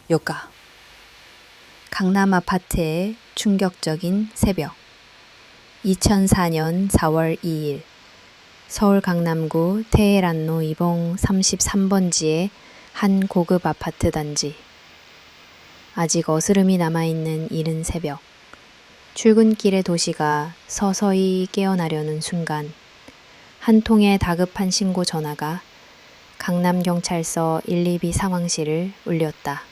요가. 강남 아파트의 충격적인 새벽. 2004년 4월 2일 서울 강남구 테헤란로 이봉 33번지의 한 고급 아파트 단지. 아직 어스름이 남아있는 이른 새벽. 출근길의 도시가 서서히 깨어나려는 순간 한 통의 다급한 신고 전화가 강남경찰서 112 상황실을 울렸다.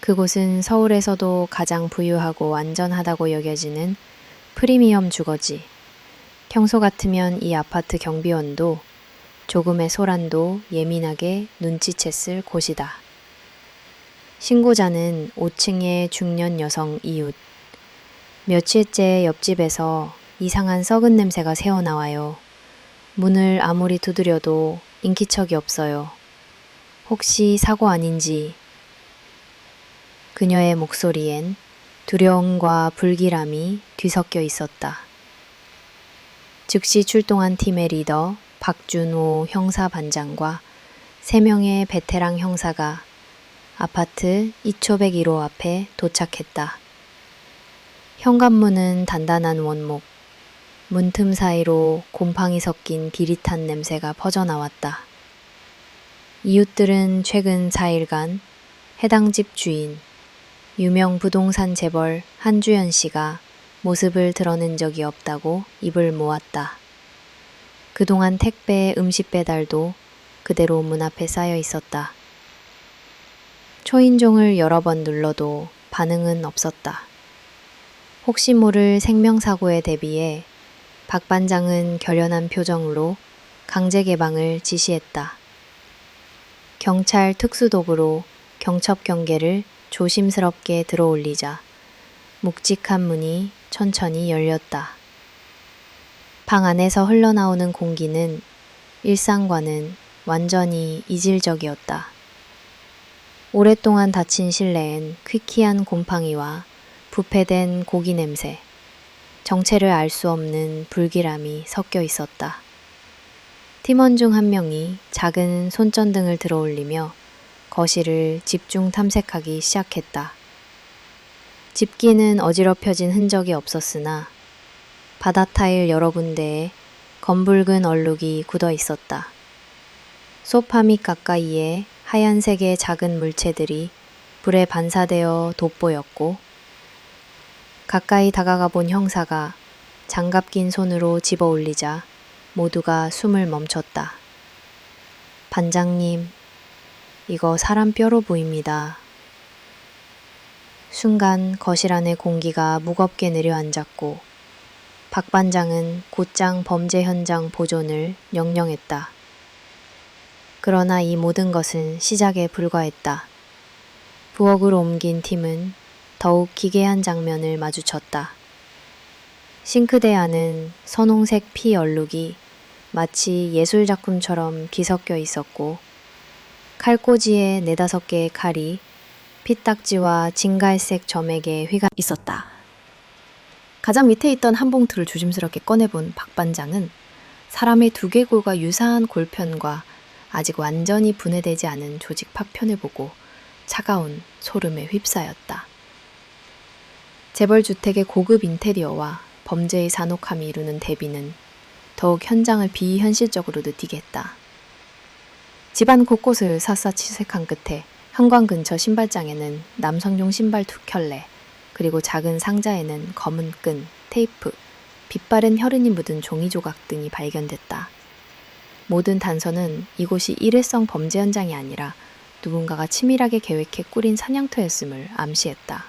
그곳은 서울에서도 가장 부유하고 안전하다고 여겨지는 프리미엄 주거지. 평소 같으면 이 아파트 경비원도 조금의 소란도 예민하게 눈치챘을 곳이다. 신고자는 5층의 중년 여성 이웃. 며칠째 옆집에서 이상한 썩은 냄새가 새어나와요. 문을 아무리 두드려도 인기척이 없어요. 혹시 사고 아닌지. 그녀의 목소리엔 두려움과 불길함이 뒤섞여 있었다. 즉시 출동한 팀의 리더 박준호 형사반장과 3명의 베테랑 형사가 아파트 2,101호 앞에 도착했다. 현관문은 단단한 원목, 문틈 사이로 곰팡이 섞인 비릿한 냄새가 퍼져나왔다. 이웃들은 최근 4일간 해당 집 주인, 유명 부동산 재벌 한주연 씨가 모습을 드러낸 적이 없다고 입을 모았다. 그동안 택배 음식 배달도 그대로 문 앞에 쌓여 있었다. 초인종을 여러 번 눌러도 반응은 없었다. 혹시 모를 생명사고에 대비해 박 반장은 결연한 표정으로 강제 개방을 지시했다. 경찰 특수도구로 경첩 경계를 조심스럽게 들어올리자 묵직한 문이 천천히 열렸다. 방 안에서 흘러나오는 공기는 일상과는 완전히 이질적이었다. 오랫동안 닫힌 실내엔 퀴퀴한 곰팡이와 부패된 고기 냄새, 정체를 알 수 없는 불길함이 섞여 있었다. 팀원 중 한 명이 작은 손전등을 들어올리며 거실을 집중 탐색하기 시작했다. 집기는 어지럽혀진 흔적이 없었으나 바닥 타일 여러 군데에 검붉은 얼룩이 굳어 있었다. 소파 밑 가까이에 하얀색의 작은 물체들이 불에 반사되어 돋보였고 가까이 다가가 본 형사가 장갑 낀 손으로 집어 올리자 모두가 숨을 멈췄다. 반장님, 이거 사람 뼈로 보입니다. 순간 거실 안의 공기가 무겁게 내려앉았고 박 반장은 곧장 범죄 현장 보존을 명령했다. 그러나 이 모든 것은 시작에 불과했다. 부엌으로 옮긴 팀은 더욱 기괴한 장면을 마주쳤다. 싱크대 안은 선홍색 피 얼룩이 마치 예술작품처럼 뒤섞여 있었고 칼꽂이에 4-5개의 칼이 피딱지와 진갈색 점액에 휘가 있었다. 가장 밑에 있던 한 봉투를 조심스럽게 꺼내본 박 반장은 사람의 두개골과 유사한 골편과 아직 완전히 분해되지 않은 조직 파편을 보고 차가운 소름에 휩싸였다. 재벌 주택의 고급 인테리어와 범죄의 잔혹함이 이루는 대비는 더욱 현장을 비현실적으로 느끼게 했다. 집안 곳곳을 샅샅이 수색한 끝에 현관 근처 신발장에는 남성용 신발 2켤레, 그리고 작은 상자에는 검은 끈, 테이프, 빛바랜 혈흔이 묻은 종이 조각 등이 발견됐다. 모든 단서는 이곳이 일회성 범죄 현장이 아니라 누군가가 치밀하게 계획해 꾸린 사냥터였음을 암시했다.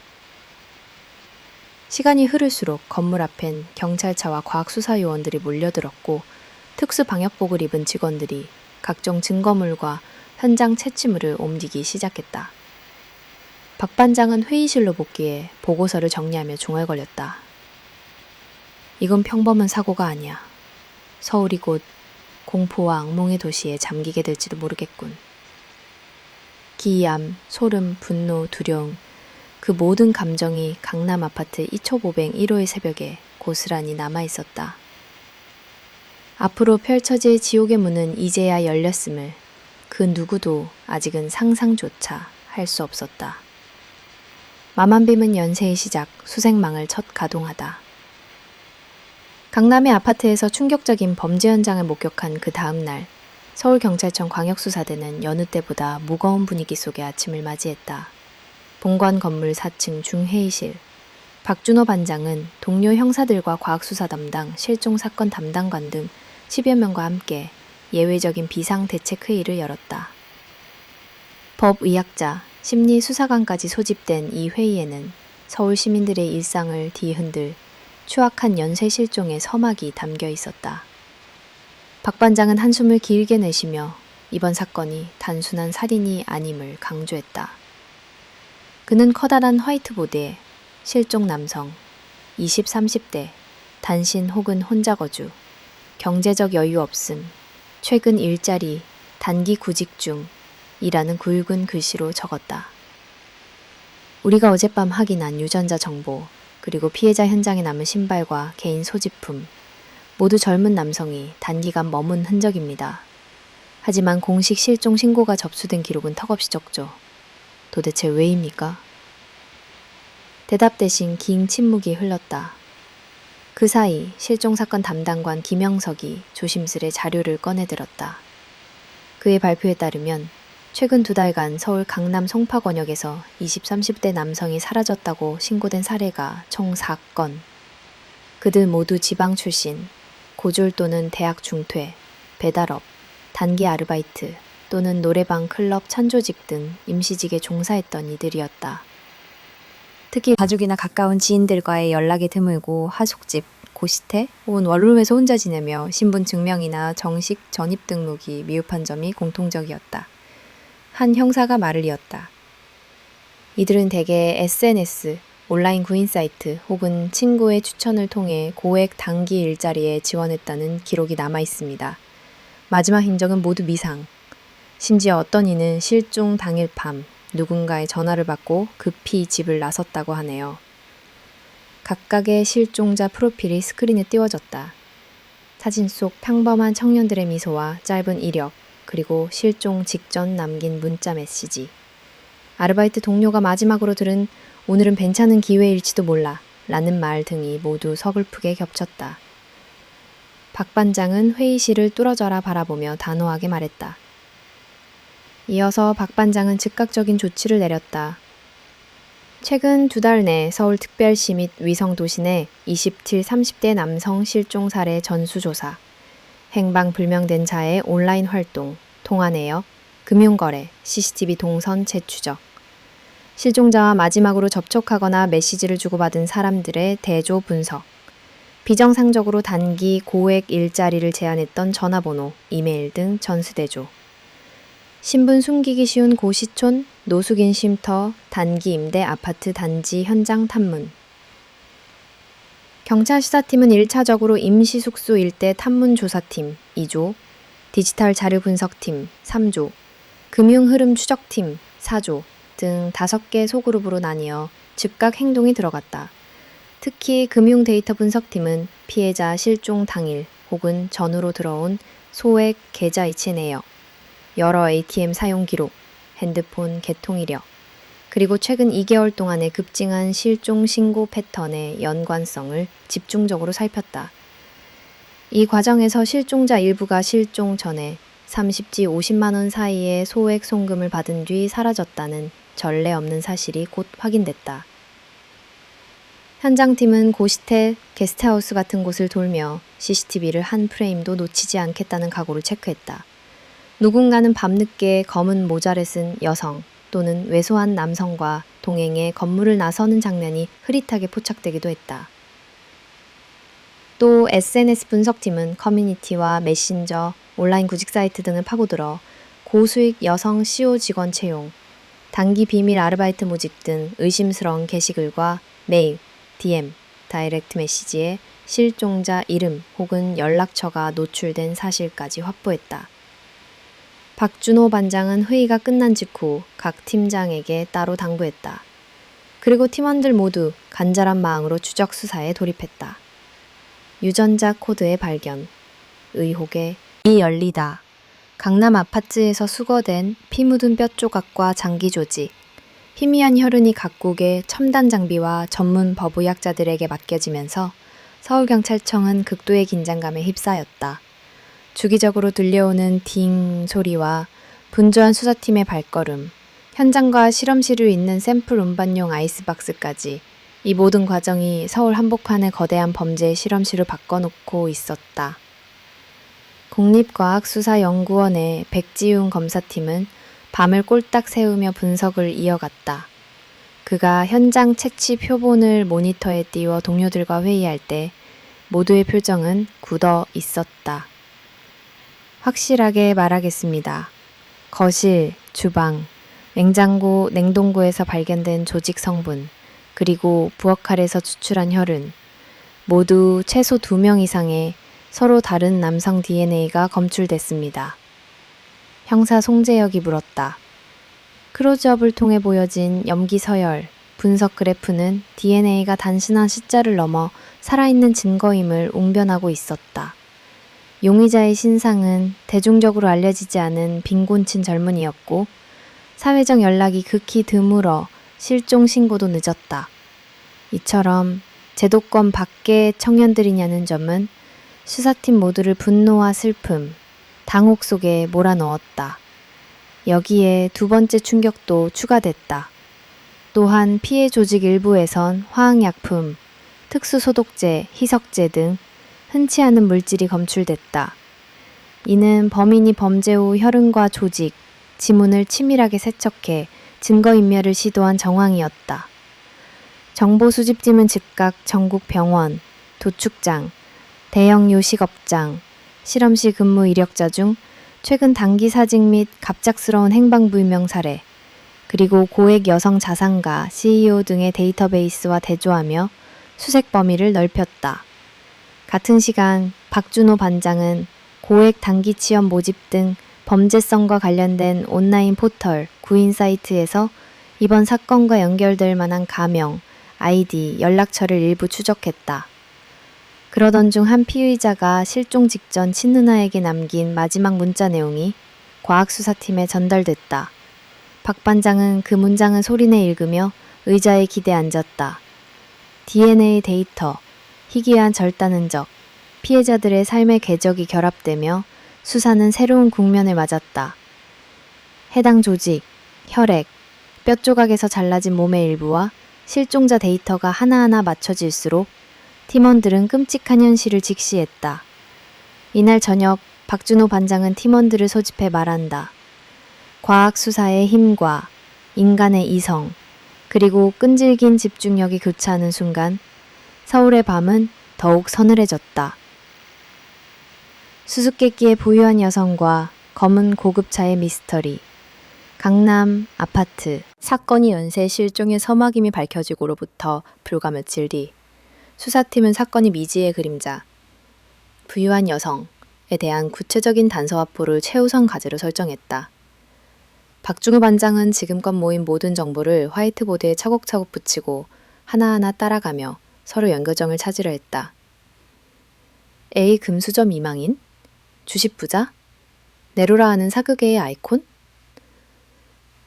시간이 흐를수록 건물 앞엔 경찰차와 과학수사요원들이 몰려들었고 특수방역복을 입은 직원들이 각종 증거물과 현장 채취물을 옮기기 시작했다. 박 반장은 회의실로 복귀해 보고서를 정리하며 중얼거렸다. 이건 평범한 사고가 아니야. 서울이 곧 공포와 악몽의 도시에 잠기게 될지도 모르겠군. 기이함, 소름, 분노, 두려움, 그 모든 감정이 강남 아파트 2,501호의 새벽에 고스란히 남아있었다. 앞으로 펼쳐질 지옥의 문은 이제야 열렸음을 그 누구도 아직은 상상조차 할 수 없었다. 마만빔은 연쇄의 시작, 수색망을 첫 가동하다. 강남의 아파트에서 충격적인 범죄 현장을 목격한 그 다음 날, 서울경찰청 광역수사대는 여느 때보다 무거운 분위기 속에 아침을 맞이했다. 본관 건물 4층 중회의실. 박준호 반장은 동료 형사들과 과학수사 담당, 실종사건 담당관 등 10여 명과 함께 예외적인 비상대책회의를 열었다. 법의학자, 심리수사관까지 소집된 이 회의에는 서울 시민들의 일상을 뒤흔들 추악한 연쇄 실종의 서막이 담겨 있었다. 박 반장은 한숨을 길게 내쉬며 이번 사건이 단순한 살인이 아님을 강조했다. 그는 커다란 화이트보드에 실종 남성, 20, 30대, 단신 혹은 혼자 거주, 경제적 여유 없음, 최근 일자리, 단기 구직 중, 이라는 굵은 글씨로 적었다. 우리가 어젯밤 확인한 유전자 정보, 그리고 피해자 현장에 남은 신발과 개인 소지품, 모두 젊은 남성이 단기간 머문 흔적입니다. 하지만 공식 실종 신고가 접수된 기록은 턱없이 적죠. 도대체 왜입니까? 대답 대신 긴 침묵이 흘렀다. 그 사이 실종사건 담당관 김영석이 조심스레 자료를 꺼내들었다. 그의 발표에 따르면 최근 2달간 서울 강남 송파권역에서 20, 30대 남성이 사라졌다고 신고된 사례가 총 4건. 그들 모두 지방 출신, 고졸 또는 대학 중퇴, 배달업, 단기 아르바이트 또는 노래방, 클럽, 찬조직 등 임시직에 종사했던 이들이었다. 특히 가족이나 가까운 지인들과의 연락이 드물고 하숙집, 고시태 혹은 원룸에서 혼자 지내며 신분증명이나 정식 전입등록이 미흡한 점이 공통적이었다. 한 형사가 말을 이었다. 이들은 대개 SNS, 온라인 구인 사이트 혹은 친구의 추천을 통해 고액 단기 일자리에 지원했다는 기록이 남아 있습니다. 마지막 hin적은 모두 미상. 심지어 어떤 이는 실종 당일 밤 누군가의 전화를 받고 급히 집을 나섰다고 하네요. 각각의 실종자 프로필이 스크린에 띄워졌다. 사진 속 평범한 청년들의 미소와 짧은 이력, 그리고 실종 직전 남긴 문자 메시지. 아르바이트 동료가 마지막으로 들은 오늘은 괜찮은 기회일지도 몰라 라는 말 등이 모두 서글프게 겹쳤다. 박 반장은 회의실을 뚫어져라 바라보며 단호하게 말했다. 이어서 박 반장은 즉각적인 조치를 내렸다. 최근 2달 내 서울특별시 및 위성도시 내 27, 30대 남성 실종 사례 전수조사, 행방 불명된 자의 온라인 활동, 통화 내역, 금융거래, CCTV 동선 재추적, 실종자와 마지막으로 접촉하거나 메시지를 주고받은 사람들의 대조 분석, 비정상적으로 단기 고액 일자리를 제안했던 전화번호, 이메일 등 전수대조, 신분 숨기기 쉬운 고시촌, 노숙인 쉼터, 단기 임대 아파트 단지 현장 탐문. 경찰 수사팀은 1차적으로 임시숙소 일대 탐문조사팀 2조, 디지털 자료 분석팀 3조, 금융흐름 추적팀 4조 등 5개 소그룹으로 나뉘어 즉각 행동이 들어갔다. 특히 금융 데이터 분석팀은 피해자 실종 당일 혹은 전후로 들어온 소액 계좌 이체 내역, 여러 ATM 사용 기록, 핸드폰 개통 이력, 그리고 최근 2개월 동안의 급증한 실종 신고 패턴의 연관성을 집중적으로 살폈다. 이 과정에서 실종자 일부가 실종 전에 30지 50만 원 사이의 소액 송금을 받은 뒤 사라졌다는 전례 없는 사실이 곧 확인됐다. 현장팀은 고시텔, 게스트하우스 같은 곳을 돌며 CCTV를 한 프레임도 놓치지 않겠다는 각오를 체크했다. 누군가는 밤늦게 검은 모자를 쓴 여성 또는 왜소한 남성과 동행해 건물을 나서는 장면이 흐릿하게 포착되기도 했다. 또 SNS 분석팀은 커뮤니티와 메신저, 온라인 구직 사이트 등을 파고들어 고수익 여성 CEO 직원 채용, 단기 비밀 아르바이트 모집 등 의심스러운 게시글과 메일, DM, 다이렉트 메시지에 실종자 이름 혹은 연락처가 노출된 사실까지 확보했다. 박준호 반장은 회의가 끝난 직후 각 팀장에게 따로 당부했다. 그리고 팀원들 모두 간절한 마음으로 추적 수사에 돌입했다. 유전자 코드의 발견, 의혹의 이 열리다. 강남 아파트에서 수거된 피 묻은 뼈 조각과 장기 조직, 희미한 혈흔이 각국의 첨단 장비와 전문 법의학자들에게 맡겨지면서 서울경찰청은 극도의 긴장감에 휩싸였다. 주기적으로 들려오는 딩 소리와 분주한 수사팀의 발걸음, 현장과 실험실을 잇는 샘플 운반용 아이스박스까지 이 모든 과정이 서울 한복판의 거대한 범죄 실험실을 바꿔놓고 있었다. 국립과학수사연구원의 백지훈 검사팀은 밤을 꼴딱 새우며 분석을 이어갔다. 그가 현장 채취 표본을 모니터에 띄워 동료들과 회의할 때 모두의 표정은 굳어 있었다. 확실하게 말하겠습니다. 거실, 주방, 냉장고, 냉동고에서 발견된 조직 성분, 그리고 부엌칼에서 추출한 혈흔, 모두 최소 2명 이상의 서로 다른 남성 DNA가 검출됐습니다. 형사 송재혁이 물었다. 클로즈업을 통해 보여진 염기 서열, 분석 그래프는 DNA가 단순한 숫자를 넘어 살아있는 증거임을 웅변하고 있었다. 용의자의 신상은 대중적으로 알려지지 않은 빈곤층 젊은이였고 사회적 연락이 극히 드물어 실종 신고도 늦었다. 이처럼 제도권 밖의 청년들이냐는 점은 수사팀 모두를 분노와 슬픔, 당혹 속에 몰아넣었다. 여기에 두 번째 충격도 추가됐다. 또한 피해 조직 일부에선 화학약품, 특수소독제, 희석제 등 흔치 않은 물질이 검출됐다. 이는 범인이 범죄 후 혈흔과 조직, 지문을 치밀하게 세척해 증거인멸을 시도한 정황이었다. 정보 수집팀은 즉각 전국 병원, 도축장, 대형 요식업장, 실험실 근무 이력자 중 최근 단기 사직 및 갑작스러운 행방불명 사례, 그리고 고액 여성 자산가, CEO 등의 데이터베이스와 대조하며 수색 범위를 넓혔다. 같은 시간 박준호 반장은 고액 단기 취업 모집 등 범죄성과 관련된 온라인 포털, 구인 사이트에서 이번 사건과 연결될 만한 가명, 아이디, 연락처를 일부 추적했다. 그러던 중 한 피의자가 실종 직전 친누나에게 남긴 마지막 문자 내용이 과학수사팀에 전달됐다. 박 반장은 그 문장을 소리내 읽으며 의자에 기대 앉았다. DNA 데이터, 희귀한 절단 흔적, 피해자들의 삶의 궤적이 결합되며 수사는 새로운 국면을 맞았다. 해당 조직, 혈액, 뼈 조각에서 잘라진 몸의 일부와 실종자 데이터가 하나하나 맞춰질수록 팀원들은 끔찍한 현실을 직시했다. 이날 저녁 박준호 반장은 팀원들을 소집해 말한다. 과학 수사의 힘과 인간의 이성, 그리고 끈질긴 집중력이 교차하는 순간 서울의 밤은 더욱 서늘해졌다. 수수께끼에 부유한 여성과 검은 고급차의 미스터리, 강남 아파트, 사건이 연쇄 실종의 서막임이 밝혀지고로부터 불과 며칠 뒤 수사팀은 사건이 미지의 그림자, 부유한 여성에 대한 구체적인 단서 확보를 최우선 과제로 설정했다. 박준호 반장은 지금껏 모인 모든 정보를 화이트보드에 차곡차곡 붙이고 하나하나 따라가며 서로 연결점을 찾으려 했다. A 금수저 미망인? 주식부자? 네로라 하는 사극계의 아이콘?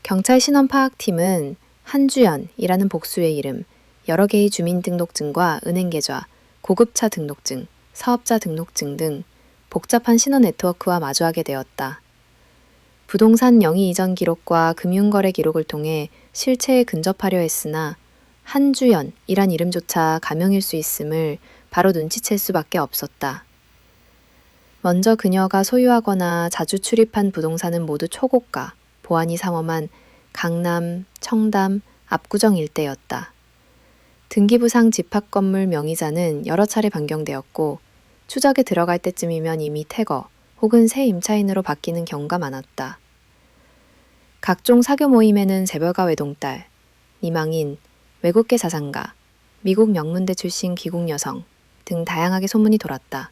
경찰 신원 파악팀은 한주연이라는 복수의 이름, 여러 개의 주민등록증과 은행계좌, 고급차 등록증, 사업자 등록증 등 복잡한 신원 네트워크와 마주하게 되었다. 부동산 영위 이전 기록과 금융거래 기록을 통해 실체에 근접하려 했으나 한주연이란 이름조차 가명일 수 있음을 바로 눈치챌 수밖에 없었다. 먼저 그녀가 소유하거나 자주 출입한 부동산은 모두 초고가, 보안이 삼엄한 강남, 청담, 압구정 일대였다. 등기부상 집합건물 명의자는 여러 차례 변경되었고 추적에 들어갈 때쯤이면 이미 퇴거 혹은 새 임차인으로 바뀌는 경우가 많았다. 각종 사교 모임에는 재벌가 외동딸, 미망인, 외국계 자산가, 미국 명문대 출신 귀국 여성 등 다양하게 소문이 돌았다.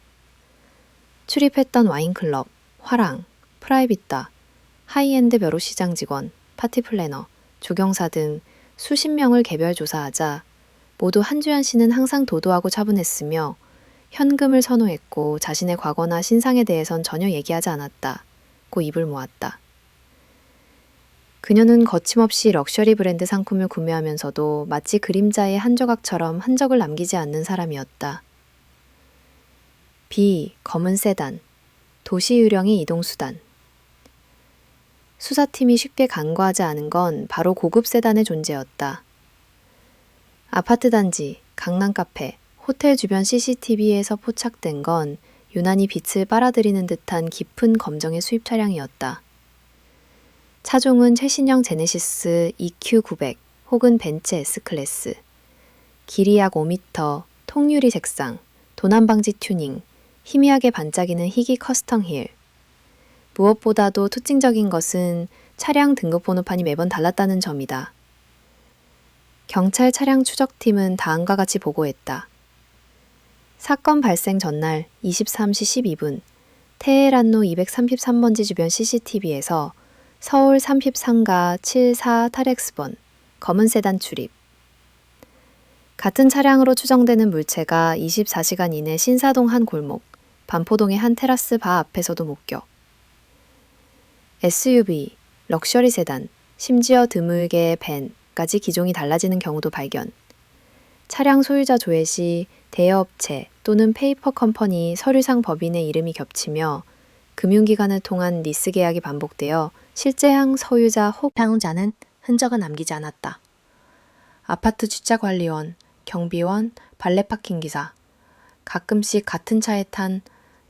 출입했던 와인클럽, 화랑, 프라이빗바, 하이엔드 벼룩시장 직원, 파티 플래너, 조경사 등 수십 명을 개별 조사하자 모두 한주연 씨는 항상 도도하고 차분했으며 현금을 선호했고 자신의 과거나 신상에 대해선 전혀 얘기하지 않았다고 입을 모았다. 그녀는 거침없이 럭셔리 브랜드 상품을 구매하면서도 마치 그림자의 한 조각처럼 흔적을 남기지 않는 사람이었다. B. 검은 세단. 도시 유령의 이동수단. 수사팀이 쉽게 간과하지 않은 건 바로 고급 세단의 존재였다. 아파트 단지, 강남 카페, 호텔 주변 CCTV에서 포착된 건 유난히 빛을 빨아들이는 듯한 깊은 검정의 수입 차량이었다. 차종은 최신형 제네시스 EQ900 혹은 벤츠 S클래스, 길이 약 5m, 통유리 색상, 도난방지 튜닝, 희미하게 반짝이는 희귀 커스텀 힐. 무엇보다도 특징적인 것은 차량 등급번호판이 매번 달랐다는 점이다. 경찰 차량 추적팀은 다음과 같이 보고했다. 사건 발생 전날 23시 12분, 테헤란로 233번지 주변 CCTV에서 서울 33가 74 타렉스번, 검은 세단 출입. 같은 차량으로 추정되는 물체가 24시간 이내 신사동 한 골목, 반포동의 한 테라스 바 앞에서도 목격. SUV, 럭셔리 세단, 심지어 드물게 밴까지 기종이 달라지는 경우도 발견. 차량 소유자 조회 시 대여업체 또는 페이퍼 컴퍼니 서류상 법인의 이름이 겹치며 금융기관을 통한 리스 계약이 반복되어 실제향 소유자 혹 사용자는 흔적을 남기지 않았다. 아파트 주차관리원, 경비원, 발레 파킹 기사, 가끔씩 같은 차에 탄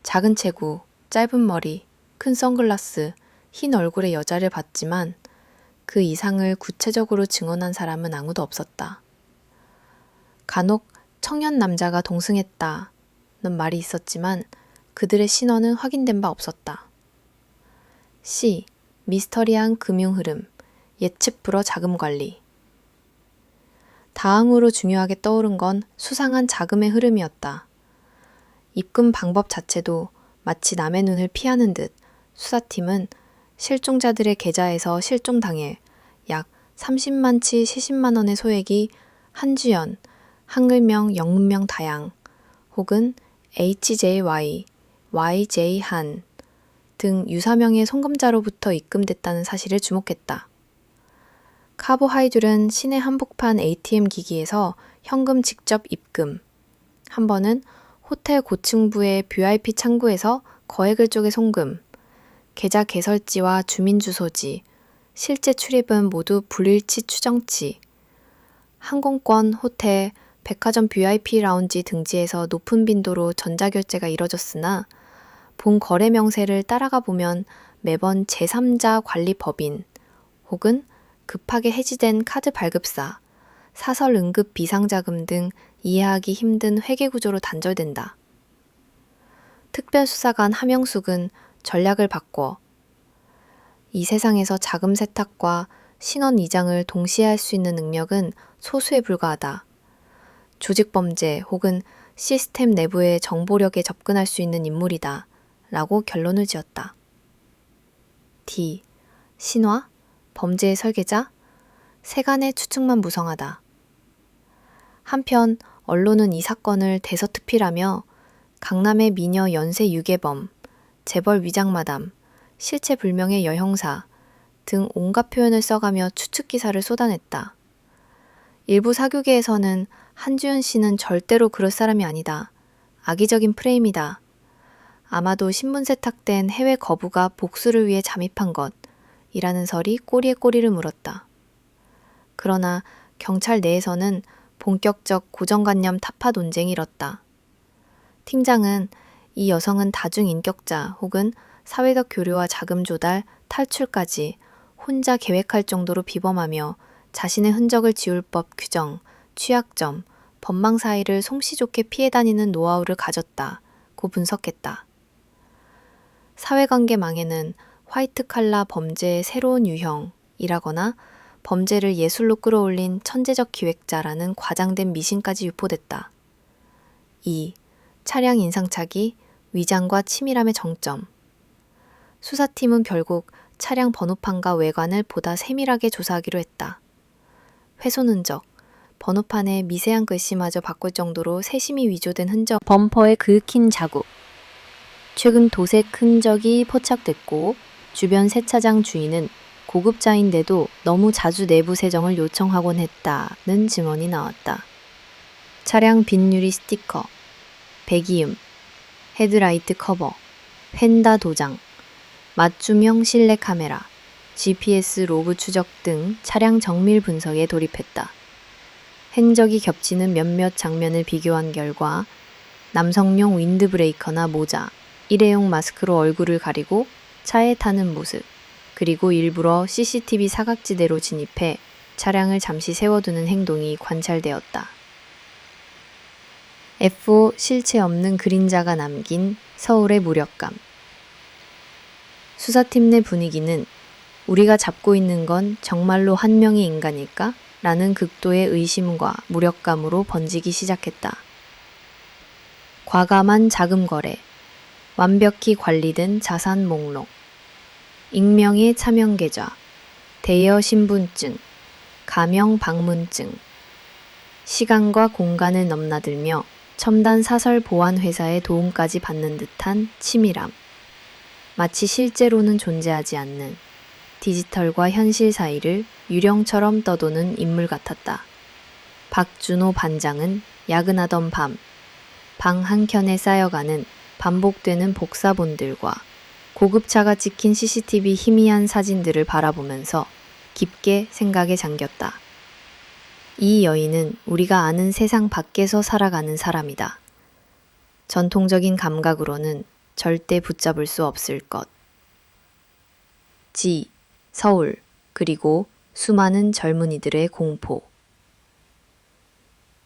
작은 체구, 짧은 머리, 큰 선글라스, 흰 얼굴의 여자를 봤지만 그 이상을 구체적으로 증언한 사람은 아무도 없었다. 간혹 청년 남자가 동승했다는 말이 있었지만 그들의 신원은 확인된 바 없었다. C. 미스터리한 금융 흐름, 예측 불허 자금 관리. 다음으로 중요하게 떠오른 건 수상한 자금의 흐름이었다. 입금 방법 자체도 마치 남의 눈을 피하는 듯 수사팀은 실종자들의 계좌에서 실종 당일 약 30만치 70만 원의 소액이 한주연, 한글명, 영문명 다양 혹은 HJY, YJ한 등 유사명의 송금자로부터 입금됐다는 사실을 주목했다. 카보하이줄은 시내 한복판 ATM 기기에서 현금 직접 입금, 한 번은 호텔 고층부의 VIP 창구에서 거액을 쪼개 송금, 계좌 개설지와 주민주소지, 실제 출입은 모두 불일치 추정치, 항공권, 호텔, 백화점 VIP 라운지 등지에서 높은 빈도로 전자결제가 이뤄졌으나 본 거래 명세를 따라가 보면 매번 제3자 관리 법인 혹은 급하게 해지된 카드 발급사, 사설 응급 비상자금 등 이해하기 힘든 회계구조로 단절된다. 특별수사관 하명숙은 전략을 바꿔 이 세상에서 자금 세탁과 신원 이장을 동시에 할 수 있는 능력은 소수에 불과하다. 조직범죄 혹은 시스템 내부의 정보력에 접근할 수 있는 인물이다. 라고 결론을 지었다. D. 신화? 범죄의 설계자? 세간의 추측만 무성하다. 한편 언론은 이 사건을 대서특필하며 강남의 미녀 연쇄 유괴범, 재벌 위장마담, 실체 불명의 여형사 등 온갖 표현을 써가며 추측 기사를 쏟아냈다. 일부 사교계에서는 한주연 씨는 절대로 그럴 사람이 아니다. 악의적인 프레임이다. 아마도 신분 세탁된 해외 거부가 복수를 위해 잠입한 것이라는 설이 꼬리에 꼬리를 물었다. 그러나 경찰 내에서는 본격적 고정관념 타파 논쟁이 일었다. 팀장은 이 여성은 다중인격자 혹은 사회적 교류와 자금 조달, 탈출까지 혼자 계획할 정도로 비범하며 자신의 흔적을 지울 법 규정, 취약점, 법망 사이를 솜씨 좋게 피해 다니는 노하우를 가졌다고 분석했다. 사회관계망에는 화이트 칼라 범죄의 새로운 유형이라거나 범죄를 예술로 끌어올린 천재적 기획자라는 과장된 미신까지 유포됐다. 2. 차량 인상착의, 위장과 치밀함의 정점. 수사팀은 결국 차량 번호판과 외관을 보다 세밀하게 조사하기로 했다. 훼손 흔적, 번호판에 미세한 글씨마저 바꿀 정도로 세심히 위조된 흔적, 범퍼에 긁힌 자국, 최근 도색 흔적이 포착됐고 주변 세차장 주인은 고급차인데도 너무 자주 내부 세정을 요청하곤 했다는 증언이 나왔다. 차량 빗유리 스티커, 배기음, 헤드라이트 커버, 펜다 도장, 맞춤형 실내 카메라, GPS 로그 추적 등 차량 정밀 분석에 돌입했다. 행적이 겹치는 몇몇 장면을 비교한 결과 남성용 윈드브레이커나 모자, 일회용 마스크로 얼굴을 가리고 차에 타는 모습, 그리고 일부러 CCTV 사각지대로 진입해 차량을 잠시 세워두는 행동이 관찰되었다. F5 실체 없는 그림자가 남긴 서울의 무력감. 수사팀 내 분위기는 우리가 잡고 있는 건 정말로 한 명의 인간일까? 라는 극도의 의심과 무력감으로 번지기 시작했다. 과감한 자금 거래, 완벽히 관리된 자산 목록, 익명의 차명 계좌, 대여 신분증, 가명 방문증, 시간과 공간을 넘나들며 첨단 사설 보안 회사의 도움까지 받는 듯한 치밀함. 마치 실제로는 존재하지 않는 디지털과 현실 사이를 유령처럼 떠도는 인물 같았다. 박준호 반장은 야근하던 밤, 방 한켠에 쌓여가는 반복되는 복사본들과 고급차가 찍힌 CCTV 희미한 사진들을 바라보면서 깊게 생각에 잠겼다. 이 여인은 우리가 아는 세상 밖에서 살아가는 사람이다. 전통적인 감각으로는 절대 붙잡을 수 없을 것. 서울, 그리고 수많은 젊은이들의 공포.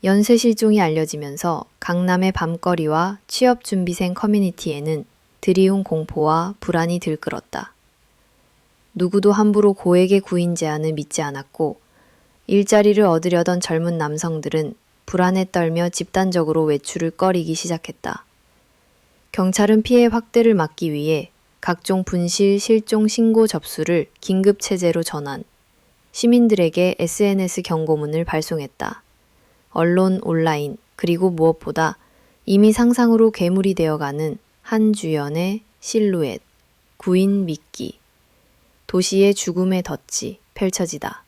연쇄 실종이 알려지면서 강남의 밤거리와 취업준비생 커뮤니티에는 드리운 공포와 불안이 들끓었다. 누구도 함부로 고액의 구인 제안을 믿지 않았고 일자리를 얻으려던 젊은 남성들은 불안에 떨며 집단적으로 외출을 꺼리기 시작했다. 경찰은 피해 확대를 막기 위해 각종 분실, 실종 신고 접수를 긴급 체제로 전환, 시민들에게 SNS 경고문을 발송했다. 언론, 온라인, 그리고 무엇보다 이미 상상으로 괴물이 되어가는 한 주연의 실루엣, 구인 미끼, 도시의 죽음의 덫이 펼쳐지다.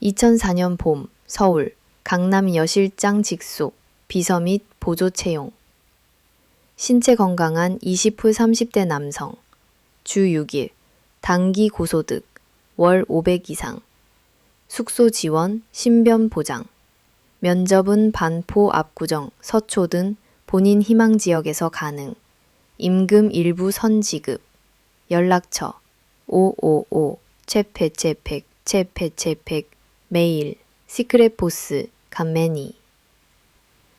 2004년 봄, 서울, 강남 여실장 직속, 비서 및 보조 채용. 신체 건강한 20후 30대 남성, 주 6일, 단기 고소득, 월 500 이상, 숙소 지원, 신변 보장, 면접은 반포 압구정, 서초 등 본인 희망 지역에서 가능, 임금 일부 선지급, 연락처 555, 채팩, 메일, 시크릿 보스, 감매니.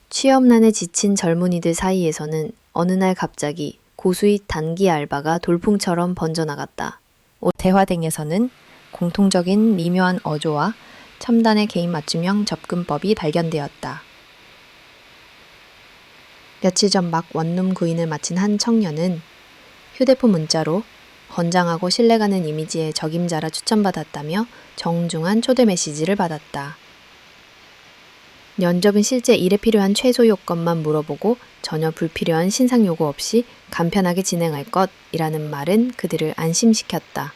취업난에 지친 젊은이들 사이에서는 어느 날 갑자기 고수익 단기 알바가 돌풍처럼 번져나갔다. 대화댕에서는 공통적인 미묘한 어조와 첨단의 개인 맞춤형 접근법이 발견되었다. 며칠 전 막 원룸 구인을 마친 한 청년은 휴대폰 문자로 건장하고 신뢰가는 이미지의 적임자라 추천받았다며 정중한 초대 메시지를 받았다. 면접은 실제 일에 필요한 최소 요건만 물어보고 전혀 불필요한 신상 요구 없이 간편하게 진행할 것이라는 말은 그들을 안심시켰다.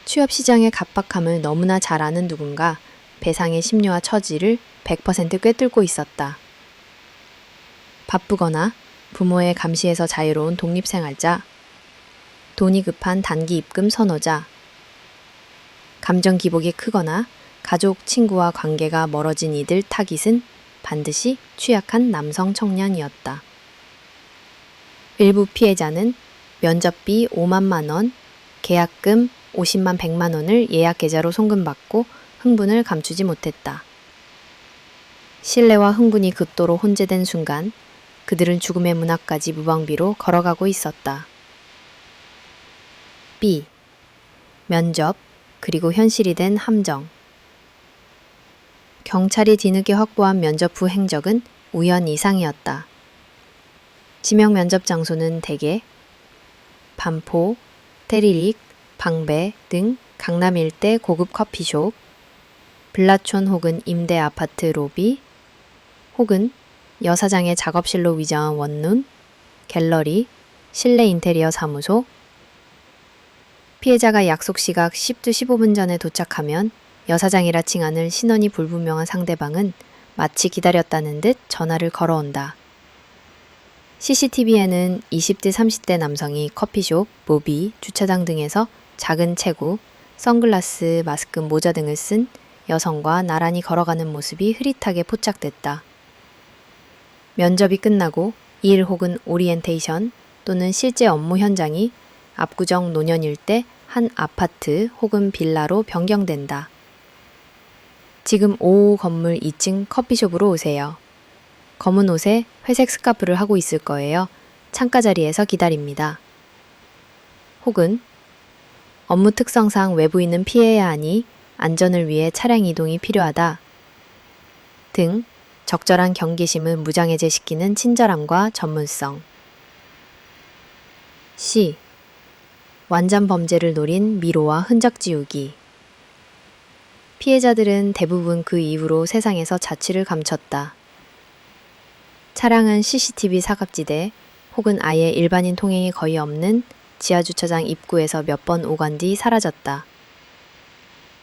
취업시장의 각박함을 너무나 잘 아는 누군가 배상의 심려와 처지를 100% 꿰뚫고 있었다. 바쁘거나 부모의 감시에서 자유로운 독립생활자, 돈이 급한 단기 입금 선호자, 감정 기복이 크거나 가족, 친구와 관계가 멀어진 이들 타깃은 반드시 취약한 남성 청년이었다. 일부 피해자는 면접비 5만 원, 계약금 50만 100만 원을 예약 계좌로 송금받고 흥분을 감추지 못했다. 신뢰와 흥분이 극도로 혼재된 순간 그들은 죽음의 문 앞까지 무방비로 걸어가고 있었다. 면접, 그리고 현실이 된 함정. 경찰이 뒤늦게 확보한 면접 후 행적은 우연 이상이었다. 지명 면접 장소는 대개 반포, 테리릭, 방배 등 강남 일대 고급 커피숍, 블라촌 혹은 임대 아파트 로비, 혹은 여사장의 작업실로 위장한 원룸, 갤러리, 실내 인테리어 사무소, 피해자가 약속 시각 10두 15분 전에 도착하면 여사장이라 칭하는 신원이 불분명한 상대방은 마치 기다렸다는 듯 전화를 걸어온다. CCTV에는 20대 30대 남성이 커피숍, 로비, 주차장 등에서 작은 체구, 선글라스, 마스크, 모자 등을 쓴 여성과 나란히 걸어가는 모습이 흐릿하게 포착됐다. 면접이 끝나고 일 혹은 오리엔테이션 또는 실제 업무 현장이 압구정 노년 일대 한 아파트 혹은 빌라로 변경된다. 지금 5호 건물 2층 커피숍으로 오세요. 검은 옷에 회색 스카프를 하고 있을 거예요. 창가 자리에서 기다립니다. 혹은 업무 특성상 외부인은 피해야 하니 안전을 위해 차량 이동이 필요하다. 등 적절한 경계심을 무장해제시키는 친절함과 전문성. C. 완전 범죄를 노린 미로와 흔적 지우기. 피해자들은 대부분 그 이후로 세상에서 자취를 감췄다. 차량은 CCTV 사각지대 혹은 아예 일반인 통행이 거의 없는 지하주차장 입구에서 몇 번 오간 뒤 사라졌다.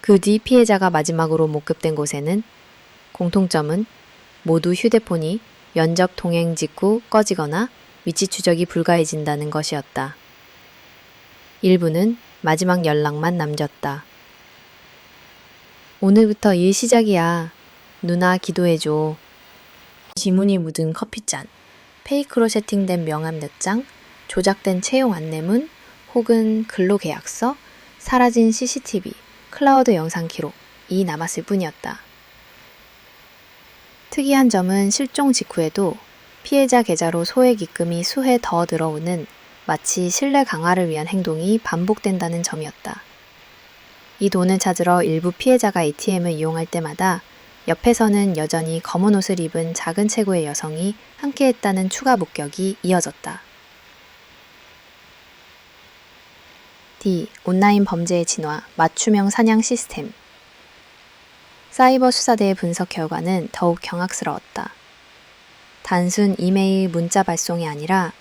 그 뒤 피해자가 마지막으로 목격된 곳에는 공통점은 모두 휴대폰이 면접 통행 직후 꺼지거나 위치 추적이 불가해진다는 것이었다. 일부는 마지막 연락만 남겼다. 오늘부터 일 시작이야. 누나 기도해줘. 지문이 묻은 커피잔, 페이크로 세팅된 명함 몇 장, 조작된 채용 안내문 혹은 근로계약서, 사라진 CCTV, 클라우드 영상 기록이 남았을 뿐이었다. 특이한 점은 실종 직후에도 피해자 계좌로 소액 입금이 수회 더 들어오는 마치 신뢰 강화를 위한 행동이 반복된다는 점이었다. 이 돈을 찾으러 일부 피해자가 ATM을 이용할 때마다 옆에서는 여전히 검은 옷을 입은 작은 체구의 여성이 함께했다는 추가 목격이 이어졌다. D. 온라인 범죄의 진화, 맞춤형 사냥 시스템. 사이버 수사대의 분석 결과는 더욱 경악스러웠다. 단순 이메일 문자 발송이 아니라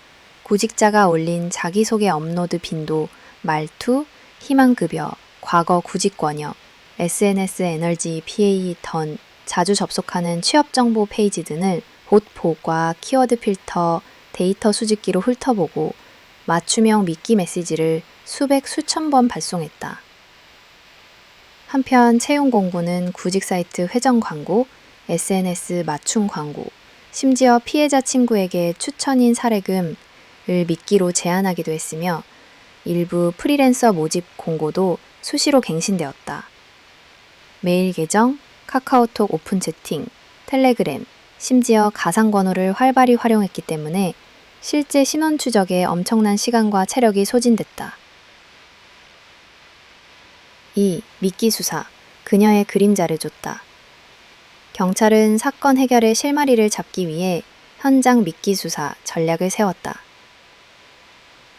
구직자가 올린 자기소개 업로드 빈도, 말투, 희망급여, 과거 구직권역, SNS 에너지 PA 던, 자주 접속하는 취업정보 페이지 등을 봇 보고와 키워드 필터, 데이터 수집기로 훑어보고 맞춤형 미끼 메시지를 수백 수천 번 발송했다. 한편 채용 공고는 구직 사이트 회전 광고, SNS 맞춤 광고, 심지어 피해자 친구에게 추천인 사례금을 미끼로 제안하기도 했으며 일부 프리랜서 모집 공고도 수시로 갱신되었다. 메일 계정, 카카오톡 오픈 채팅, 텔레그램, 심지어 가상번호를 활발히 활용했기 때문에 실제 신원 추적에 엄청난 시간과 체력이 소진됐다. 2. 미끼 수사, 그녀의 그림자를 줬다. 경찰은 사건 해결의 실마리를 잡기 위해 현장 미끼 수사 전략을 세웠다.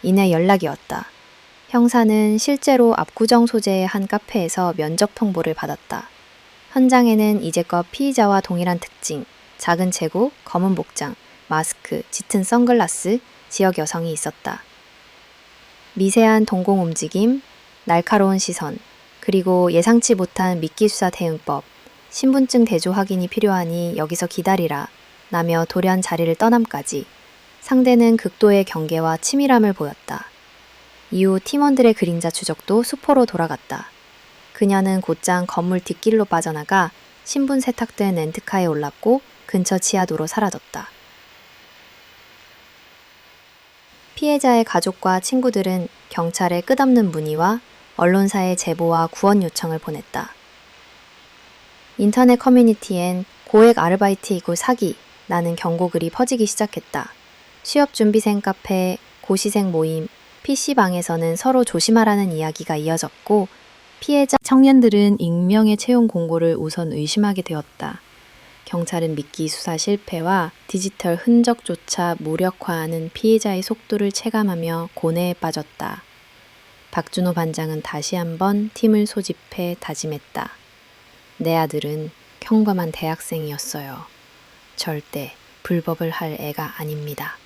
이내 연락이 왔다. 형사는 실제로 압구정 소재의 한 카페에서 면접 통보를 받았다. 현장에는 이제껏 피의자와 동일한 특징, 작은 체구, 검은 복장, 마스크, 짙은 선글라스, 지역 여성이 있었다. 미세한 동공 움직임, 날카로운 시선, 그리고 예상치 못한 미끼 수사 대응법, 신분증 대조 확인이 필요하니 여기서 기다리라, 라며 돌연 자리를 떠남까지 상대는 극도의 경계와 치밀함을 보였다. 이후 팀원들의 그림자 추적도 수포로 돌아갔다. 그녀는 곧장 건물 뒷길로 빠져나가 신분 세탁된 렌트카에 올랐고 근처 지하도로 사라졌다. 피해자의 가족과 친구들은 경찰에 끝없는 문의와 언론사에 제보와 구원 요청을 보냈다. 인터넷 커뮤니티엔 고액 아르바이트 이고 사기라는 경고글이 퍼지기 시작했다. 취업준비생 카페, 고시생 모임, PC방에서는 서로 조심하라는 이야기가 이어졌고 피해자 청년들은 익명의 채용 공고를 우선 의심하게 되었다. 경찰은 미끼 수사 실패와 디지털 흔적조차 무력화하는 피해자의 속도를 체감하며 고뇌에 빠졌다. 박준호 반장은 다시 한번 팀을 소집해 다짐했다. 내 아들은 평범한 대학생이었어요. 절대 불법을 할 애가 아닙니다.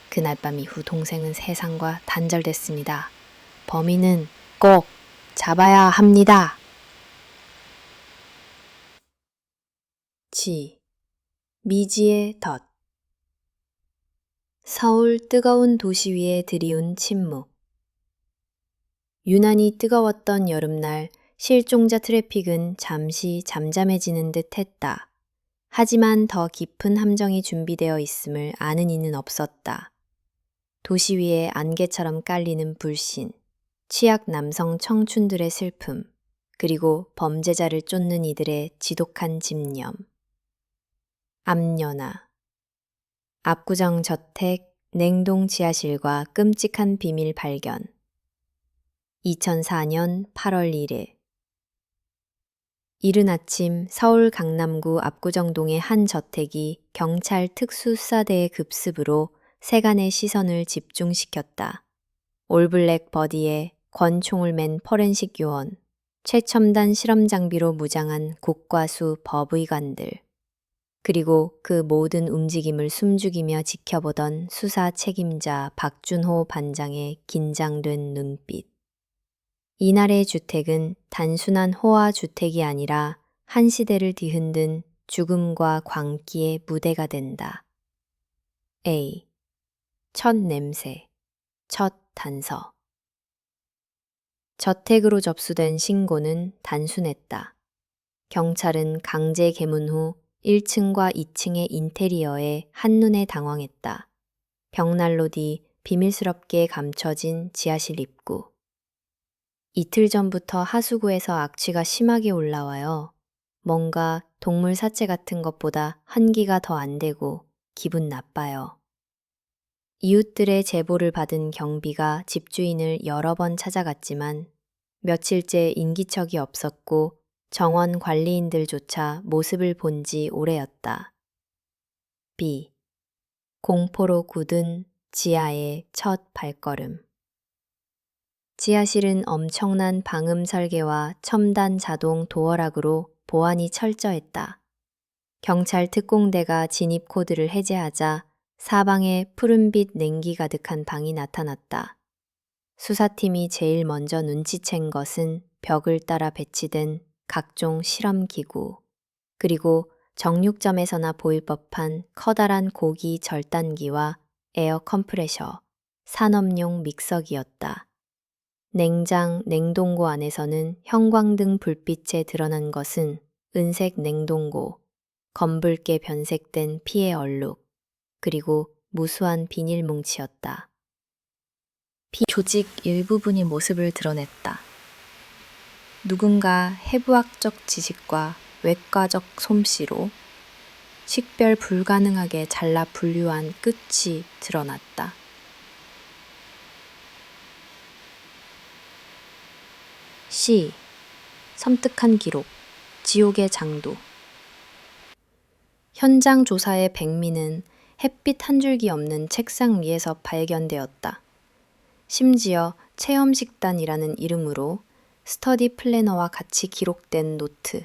그날 밤 이후 동생은 세상과 단절됐습니다. 범인은 꼭 잡아야 합니다. 지, 미지의 덫. 서울 뜨거운 도시 위에 들이운 침묵. 유난히 뜨거웠던 여름날 실종자 트래픽은 잠시 잠잠해지는 듯 했다. 하지만 더 깊은 함정이 준비되어 있음을 아는 이는 없었다. 도시 위에 안개처럼 깔리는 불신, 취약 남성 청춘들의 슬픔, 그리고 범죄자를 쫓는 이들의 지독한 집념. 암연화. 압구정 저택, 냉동 지하실과 끔찍한 비밀 발견. 2004년 8월 1일. 이른 아침 서울 강남구 압구정동의 한 저택이 경찰 특수수사대의 급습으로 세간의 시선을 집중시켰다. 올블랙 버디에 권총을 맨 포렌식 요원, 최첨단 실험 장비로 무장한 국과수 법의관들, 그리고 그 모든 움직임을 숨죽이며 지켜보던 수사 책임자 박준호 반장의 긴장된 눈빛. 이날의 주택은 단순한 호화 주택이 아니라 한 시대를 뒤흔든 죽음과 광기의 무대가 된다. A. 첫 냄새, 첫 단서. 저택으로 접수된 신고는 단순했다. 경찰은 강제 개문 후 1층과 2층의 인테리어에 한눈에 당황했다. 벽난로 뒤 비밀스럽게 감춰진 지하실 입구. 이틀 전부터 하수구에서 악취가 심하게 올라와요. 뭔가 동물 사체 같은 것보다 환기가 더 안 되고 기분 나빠요. 이웃들의 제보를 받은 경비가 집주인을 여러 번 찾아갔지만 며칠째 인기척이 없었고 정원 관리인들조차 모습을 본 지 오래였다. B. 공포로 굳은 지하의 첫 발걸음. 지하실은 엄청난 방음 설계와 첨단 자동 도어락으로 보안이 철저했다. 경찰 특공대가 진입 코드를 해제하자 사방에 푸른빛 냉기 가득한 방이 나타났다. 수사팀이 제일 먼저 눈치챈 것은 벽을 따라 배치된 각종 실험기구, 그리고 정육점에서나 보일 법한 커다란 고기 절단기와 에어 컴프레셔, 산업용 믹서기였다. 냉장, 냉동고 안에서는 형광등 불빛에 드러난 것은 은색 냉동고, 검붉게 변색된 피의 얼룩, 그리고 무수한 비닐 뭉치였다. 조직 일부분이 모습을 드러냈다. 누군가 해부학적 지식과 외과적 솜씨로 식별 불가능하게 잘라 분류한 끝이 드러났다. C. 섬뜩한 기록, 지옥의 장도. 현장 조사의 백미는 햇빛 한 줄기 없는 책상 위에서 발견되었다. 심지어 체험식단이라는 이름으로 스터디 플래너와 같이 기록된 노트,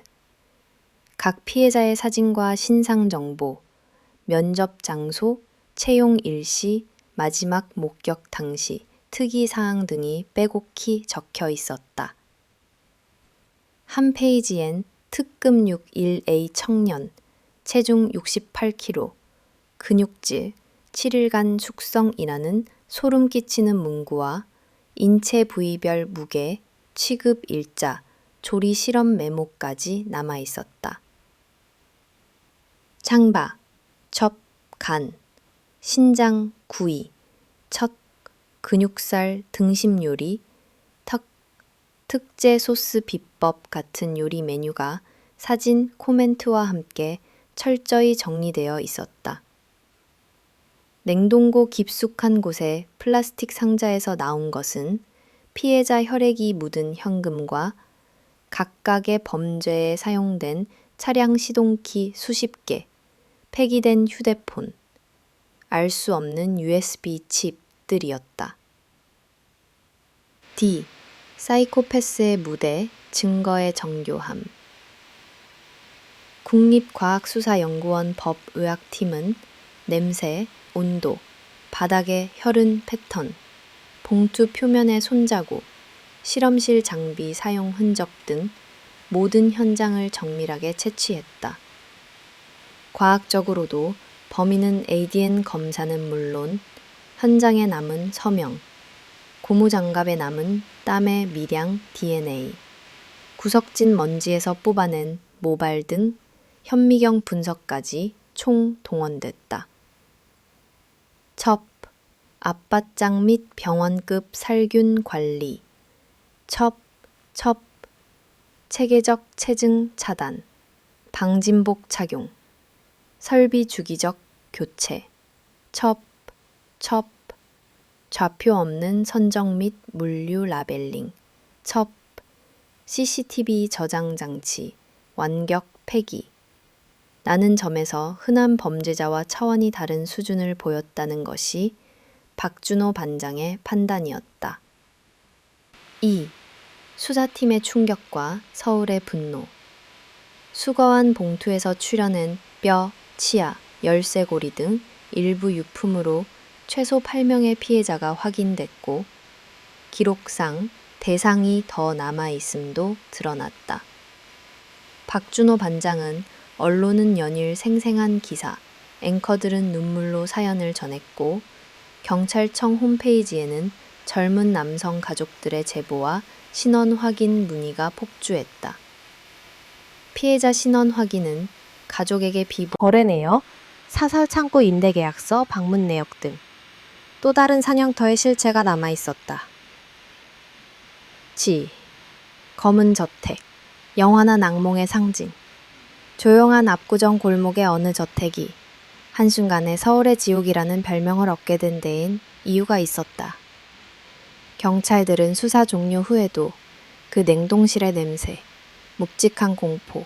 각 피해자의 사진과 신상 정보, 면접 장소, 채용 일시, 마지막 목격 당시, 특이사항 등이 빼곡히 적혀 있었다. 한 페이지엔 특급 61A 청년, 체중 68kg, 근육질, 7일간 숙성이라는 소름 끼치는 문구와 인체 부위별 무게, 취급 일자, 조리 실험 메모까지 남아 있었다. 창바, 첩, 간, 신장, 구이, 척, 근육살, 등심 요리, 턱, 특제 소스 비법 같은 요리 메뉴가 사진, 코멘트와 함께 철저히 정리되어 있었다. 냉동고 깊숙한 곳에 플라스틱 상자에서 나온 것은 피해자 혈액이 묻은 현금과 각각의 범죄에 사용된 차량 시동키 수십 개, 폐기된 휴대폰, 알 수 없는 USB 칩들이었다. D. 사이코패스의 무대, 증거의 정교함. 국립과학수사연구원 법의학팀은 냄새, 온도, 바닥의 혈흔 패턴, 봉투 표면의 손자국, 실험실 장비 사용 흔적 등 모든 현장을 정밀하게 채취했다. 과학적으로도 범인은 ADN 검사는 물론 현장에 남은 서명, 고무장갑에 남은 땀의 미량 DNA, 구석진 먼지에서 뽑아낸 모발 등 현미경 분석까지 총 동원됐다. 첩, 앞바짝 및 병원급 살균 관리, 첩, 체계적 체증 차단, 방진복 착용, 설비 주기적 교체, 첩, 좌표 없는 선정 및 물류 라벨링, 첩, CCTV 저장 장치, 완격 폐기. 라는 점에서 흔한 범죄자와 차원이 다른 수준을 보였다는 것이 박준호 반장의 판단이었다. 2. 수사팀의 충격과 서울의 분노. 수거한 봉투에서 출현한 뼈, 치아, 열쇠고리 등 일부 유품으로 최소 8명의 피해자가 확인됐고 기록상 대상이 더 남아있음도 드러났다. 박준호 반장은 언론은 연일 생생한 기사, 앵커들은 눈물로 사연을 전했고 경찰청 홈페이지에는 젊은 남성 가족들의 제보와 신원 확인 문의가 폭주했다. 피해자 신원 확인은 가족에게 거래 내역, 사설 창고 임대 계약서, 방문 내역 등 또 다른 사냥터의 실체가 남아 있었다. 검은 저택, 영화나 악몽의 상징. 조용한 압구정 골목의 어느 저택이 한순간에 서울의 지옥이라는 별명을 얻게 된 데엔 이유가 있었다. 경찰들은 수사 종료 후에도 그 냉동실의 냄새, 묵직한 공포,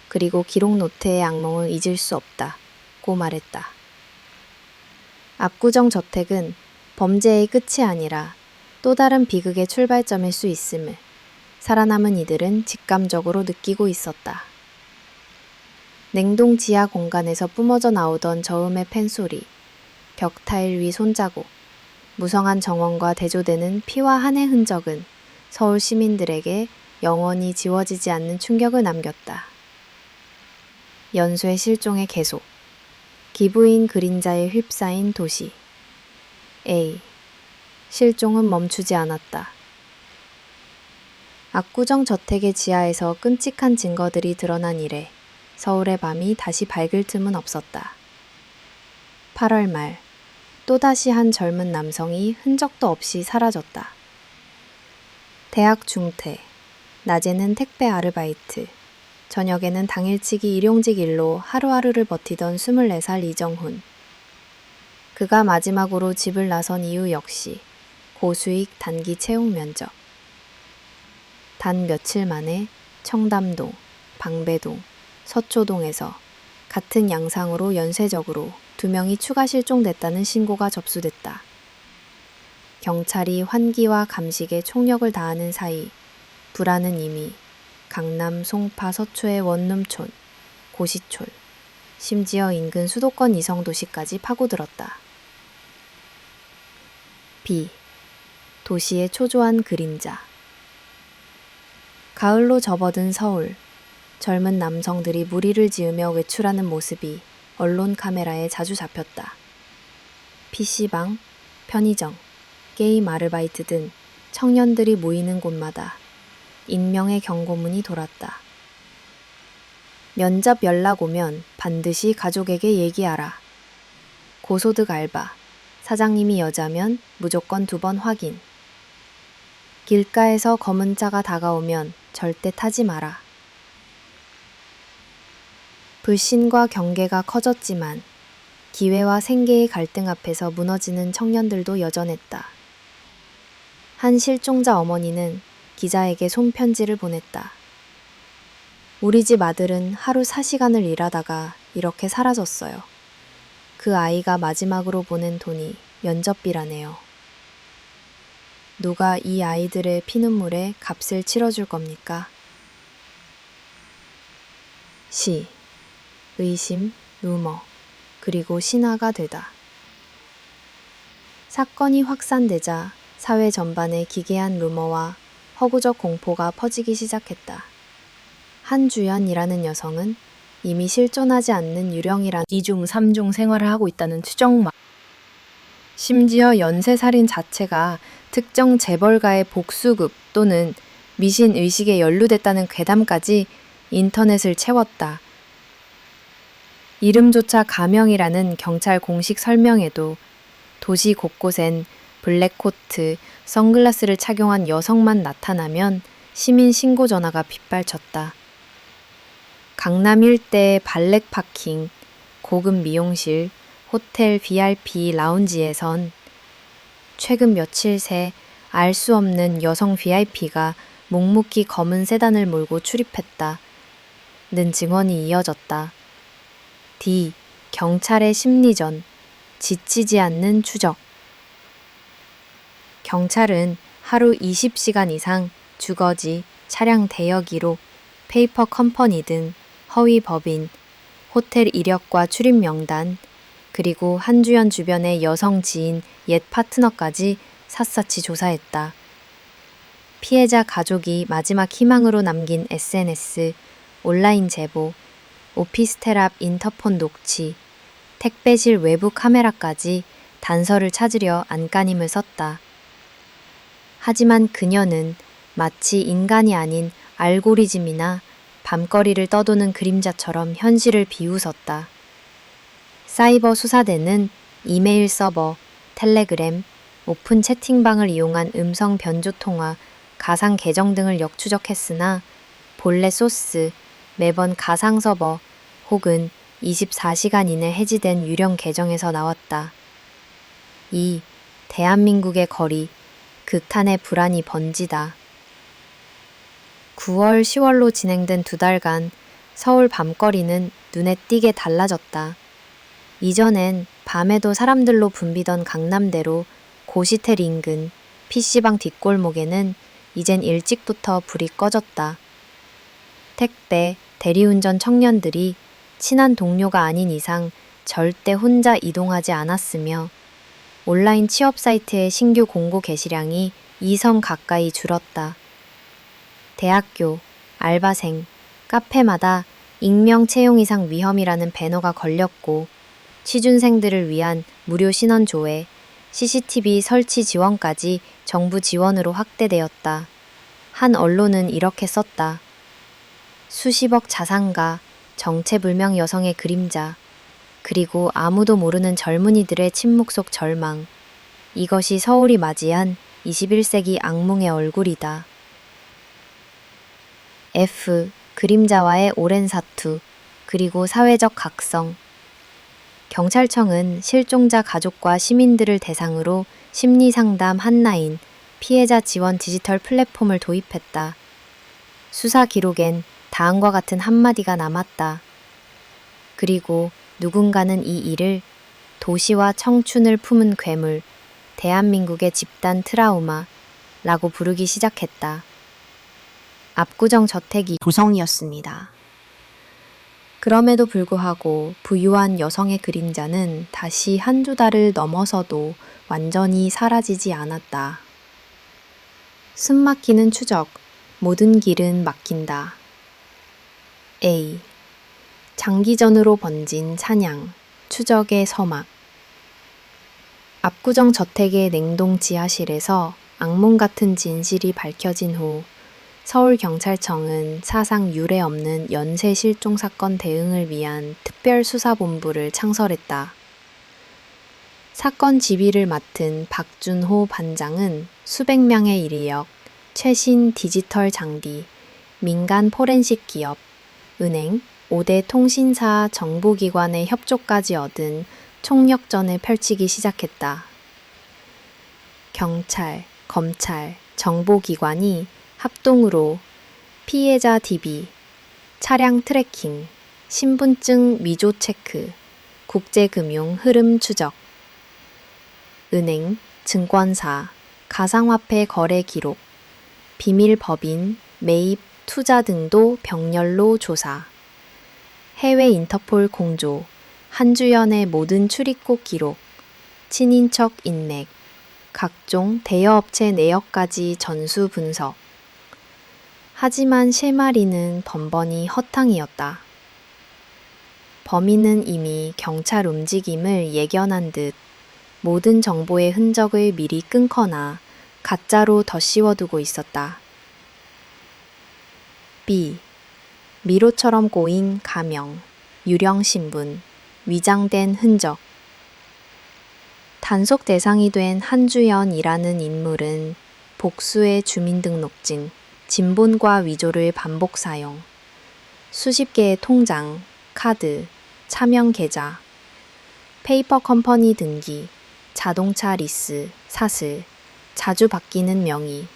그리고 기록 노트의 악몽을 잊을 수 없다고 말했다. 압구정 저택은 범죄의 끝이 아니라 또 다른 비극의 출발점일 수 있음을 살아남은 이들은 직감적으로 느끼고 있었다. 냉동 지하 공간에서 뿜어져 나오던 저음의 팬소리, 벽타일 위 손자국, 무성한 정원과 대조되는 피와 한의 흔적은 서울 시민들에게 영원히 지워지지 않는 충격을 남겼다. 연쇄 실종의 계속, 기부인 그림자에 휩싸인 도시. 실종은 멈추지 않았다. 압구정 저택의 지하에서 끔찍한 증거들이 드러난 이래 서울의 밤이 다시 밝을 틈은 없었다. 8월 말, 또다시 한 젊은 남성이 흔적도 없이 사라졌다. 대학 중퇴, 낮에는 택배 아르바이트, 저녁에는 당일치기 일용직 일로 하루하루를 버티던 24살 이정훈. 그가 마지막으로 집을 나선 이유 역시 고수익 단기 채용 면접. 단 며칠 만에 청담동, 방배동, 서초동에서 같은 양상으로 연쇄적으로 2명이 추가 실종됐다는 신고가 접수됐다. 경찰이 환기와 감식에 총력을 다하는 사이 불안은 이미 강남 송파 서초의 원룸촌, 고시촌, 심지어 인근 수도권 이성도시까지 파고들었다. 도시의 초조한 그림자. 가을로 접어든 서울. 젊은 남성들이 무리를 지으며 외출하는 모습이 언론 카메라에 자주 잡혔다. PC방, 편의점, 게임 아르바이트 등 청년들이 모이는 곳마다 익명의 경고문이 돌았다. 면접 연락 오면 반드시 가족에게 얘기하라. 고소득 알바, 사장님이 여자면 무조건 2번 확인. 길가에서 검은 차가 다가오면 절대 타지 마라. 불신과 경계가 커졌지만 기회와 생계의 갈등 앞에서 무너지는 청년들도 여전했다. 한 실종자 어머니는 기자에게 손편지를 보냈다. 우리 집 아들은 하루 4시간을 일하다가 이렇게 사라졌어요. 그 아이가 마지막으로 보낸 돈이 면접비라네요. 누가 이 아이들의 피눈물에 값을 치러줄 겁니까? 의심, 루머, 그리고 신화가 되다. 사건이 확산되자 사회 전반에 기괴한 루머와 허구적 공포가 퍼지기 시작했다. 한주연이라는 여성은 이미 실존하지 않는 유령이란 2중, 3중 생활을 하고 있다는 추정만. 심지어 연쇄살인 자체가 특정 재벌가의 복수극 또는 미신 의식에 연루됐다는 괴담까지 인터넷을 채웠다. 이름조차 가명이라는 경찰 공식 설명에도 도시 곳곳엔 블랙코트, 선글라스를 착용한 여성만 나타나면 시민 신고 전화가 빗발쳤다. 강남 일대의 발렛 파킹, 고급 미용실, 호텔 VIP 라운지에선 최근 며칠 새 알 수 없는 여성 VIP가 묵묵히 검은 세단을 몰고 출입했다. 는 증언이 이어졌다. D. 경찰의 심리전, 지치지 않는 추적. 경찰은 하루 20시간 이상 주거지, 차량 대여 기록, 페이퍼 컴퍼니 등 허위 법인, 호텔 이력과 출입 명단, 그리고 한주연 주변의 여성 지인, 옛 파트너까지 샅샅이 조사했다. 피해자 가족이 마지막 희망으로 남긴 SNS, 온라인 제보, 오피스텔 앞 인터폰 녹취, 택배실 외부 카메라까지 단서를 찾으려 안간힘을 썼다. 하지만 그녀는 마치 인간이 아닌 알고리즘이나 밤거리를 떠도는 그림자처럼 현실을 비웃었다. 사이버 수사대는 이메일 서버, 텔레그램, 오픈 채팅방을 이용한 음성 변조 통화, 가상 계정 등을 역추적했으나 본래 소스, 매번 가상 서버 혹은 24시간 이내 해지된 유령 계정에서 나왔다. 2. 대한민국의 거리, 극한의 불안이 번지다. 9월, 10월로 진행된 2달간 서울 밤거리는 눈에 띄게 달라졌다. 이전엔 밤에도 사람들로 붐비던 강남대로 고시텔 인근 PC방 뒷골목에는 이젠 일찍부터 불이 꺼졌다. 택배, 대리운전 청년들이 친한 동료가 아닌 이상 절대 혼자 이동하지 않았으며 온라인 취업 사이트의 신규 공고 게시량이 2성 가까이 줄었다. 대학교, 알바생, 카페마다 익명 채용 이상 위험이라는 배너가 걸렸고 취준생들을 위한 무료 신원 조회, CCTV 설치 지원까지 정부 지원으로 확대되었다. 한 언론은 이렇게 썼다. 수십억 자산가, 정체불명 여성의 그림자, 그리고 아무도 모르는 젊은이들의 침묵 속 절망. 이것이 서울이 맞이한 21세기 악몽의 얼굴이다. F. 그림자와의 오랜 사투, 그리고 사회적 각성. 경찰청은 실종자 가족과 시민들을 대상으로 심리상담 한라인, 피해자 지원 디지털 플랫폼을 도입했다. 수사 기록엔 다음과 같은 한마디가 남았다. 그리고 누군가는 이 일을 도시와 청춘을 품은 괴물, 대한민국의 집단 트라우마라고 부르기 시작했다. 압구정 저택이 도성이었습니다. 그럼에도 불구하고 부유한 여성의 그림자는 다시 한두 달을 넘어서도 완전히 사라지지 않았다. 숨막히는 추적, 모든 길은 막힌다. A. 장기전으로 번진 사냥, 추적의 서막. 압구정 저택의 냉동 지하실에서 악몽 같은 진실이 밝혀진 후 서울경찰청은 사상 유례 없는 연쇄 실종 사건 대응을 위한 특별수사본부를 창설했다. 사건 지휘를 맡은 박준호 반장은 수백 명의 인력, 최신 디지털 장비, 민간 포렌식 기업, 은행, 5대 통신사 정보기관의 협조까지 얻은 총력전을 펼치기 시작했다. 경찰, 검찰, 정보기관이 합동으로 피해자 DB, 차량 트래킹, 신분증 위조 체크, 국제금융 흐름 추적, 은행, 증권사, 가상화폐 거래 기록, 비밀 법인, 매입, 투자 등도 병렬로 조사, 해외 인터폴 공조, 한주연의 모든 출입국 기록, 친인척 인맥, 각종 대여업체 내역까지 전수 분석, 하지만 실마리는 번번이 허탕이었다. 범인은 이미 경찰 움직임을 예견한 듯 모든 정보의 흔적을 미리 끊거나 가짜로 덧씌워두고 있었다. B. 미로처럼 꼬인 가명, 유령 신분, 위장된 흔적. 단속 대상이 된 한주연이라는 인물은 복수의 주민등록증, 진본과 위조를 반복 사용, 수십 개의 통장, 카드, 차명 계좌, 페이퍼 컴퍼니 등기, 자동차 리스, 사슬, 자주 바뀌는 명의,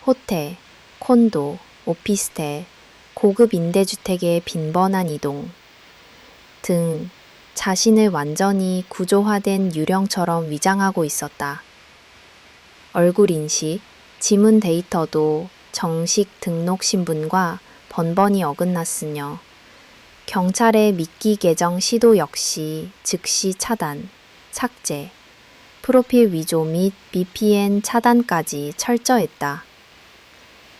호텔, 콘도, 오피스텔, 고급 임대주택의 빈번한 이동 등 자신을 완전히 구조화된 유령처럼 위장하고 있었다. 얼굴 인식, 지문 데이터도 정식 등록 신분과 번번이 어긋났으며 경찰의 미끼 계정 시도 역시 즉시 차단, 삭제, 프로필 위조 및 VPN 차단까지 철저했다.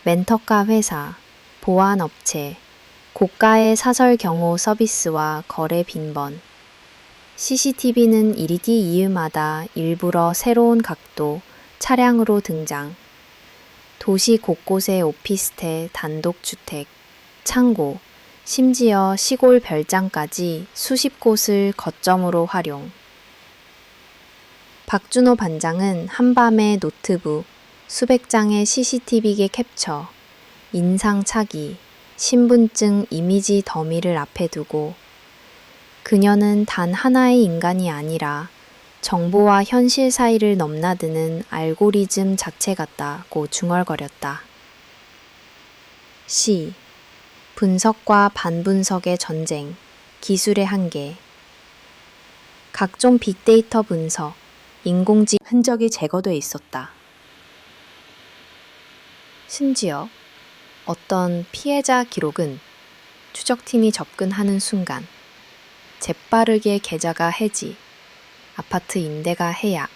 렌터카 회사, 보안업체, 고가의 사설 경호 서비스와 거래 빈번, CCTV는 이리 이유마다 일부러 새로운 각도, 차량으로 등장, 도시 곳곳의 오피스텔, 단독주택, 창고, 심지어 시골 별장까지 수십 곳을 거점으로 활용. 박준호 반장은 한밤에 노트북, 수백 장의 CCTV계 캡처, 인상 차기, 신분증 이미지 더미를 앞에 두고 그녀는 단 하나의 인간이 아니라 정보와 현실 사이를 넘나드는 알고리즘 자체 같다고 중얼거렸다. C. 분석과 반분석의 전쟁, 기술의 한계. 각종 빅데이터 분석, 인공지능 흔적이 제거돼 있었다. 심지어 어떤 피해자 기록은 추적팀이 접근하는 순간 재빠르게 계좌가 해지, 아파트 임대가 해약,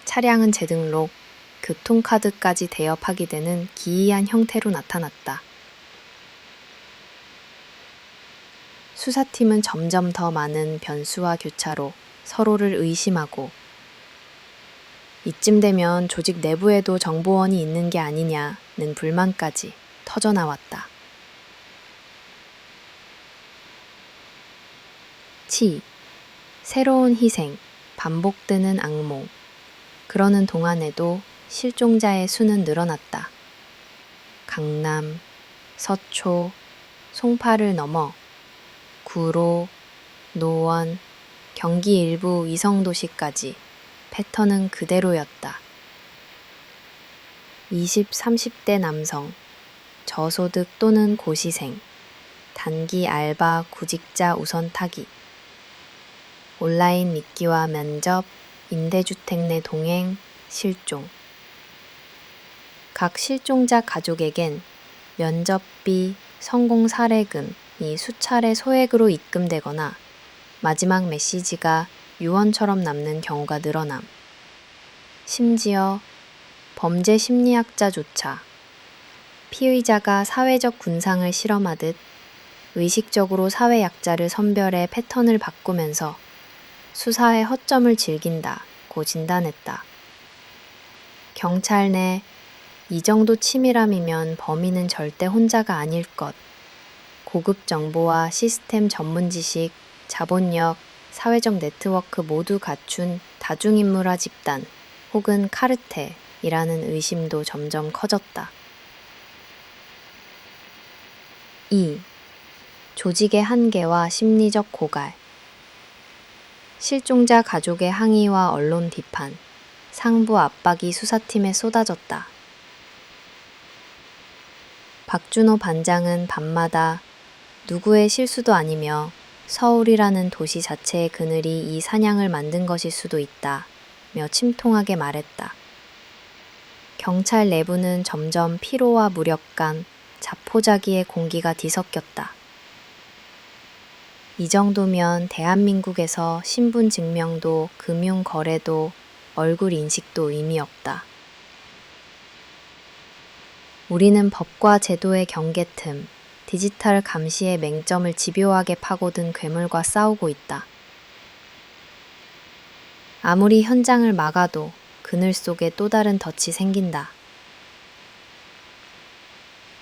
차량은 재등록, 교통카드까지 대여하게 되는 기이한 형태로 나타났다. 수사팀은 점점 더 많은 변수와 교차로 서로를 의심하고 이쯤 되면 조직 내부에도 정보원이 있는 게 아니냐는 불만까지 터져나왔다. 치, 새로운 희생, 반복되는 악몽. 그러는 동안에도 실종자의 수는 늘어났다. 강남, 서초, 송파를 넘어 구로, 노원, 경기 일부 위성도시까지 패턴은 그대로였다. 20, 30대 남성, 저소득 또는 고시생, 단기 알바 구직자 우선 타기, 온라인 미끼와 면접, 임대주택 내 동행, 실종. 각 실종자 가족에겐 면접비, 성공 사례금이 수차례 소액으로 입금되거나 마지막 메시지가 유언처럼 남는 경우가 늘어남. 심지어 범죄 심리학자조차 피의자가 사회적 군상을 실험하듯 의식적으로 사회 약자를 선별해 패턴을 바꾸면서 수사의 허점을 즐긴다고 진단했다. 경찰 내 이 정도 치밀함이면 범인은 절대 혼자가 아닐 것. 고급 정보와 시스템 전문 지식, 자본력, 사회적 네트워크 모두 갖춘 다중인물화 집단 혹은 카르텔이라는 의심도 점점 커졌다. 2. 조직의 한계와 심리적 고갈. 실종자 가족의 항의와 언론 비판, 상부 압박이 수사팀에 쏟아졌다. 박준호 반장은 밤마다 누구의 실수도 아니며 서울이라는 도시 자체의 그늘이 이 사냥을 만든 것일 수도 있다며 침통하게 말했다. 경찰 내부는 점점 피로와 무력감, 자포자기의 공기가 뒤섞였다. 이 정도면 대한민국에서 신분 증명도 금융 거래도 얼굴 인식도 의미 없다. 우리는 법과 제도의 경계틈, 디지털 감시의 맹점을 집요하게 파고든 괴물과 싸우고 있다. 아무리 현장을 막아도 그늘 속에 또 다른 덫이 생긴다.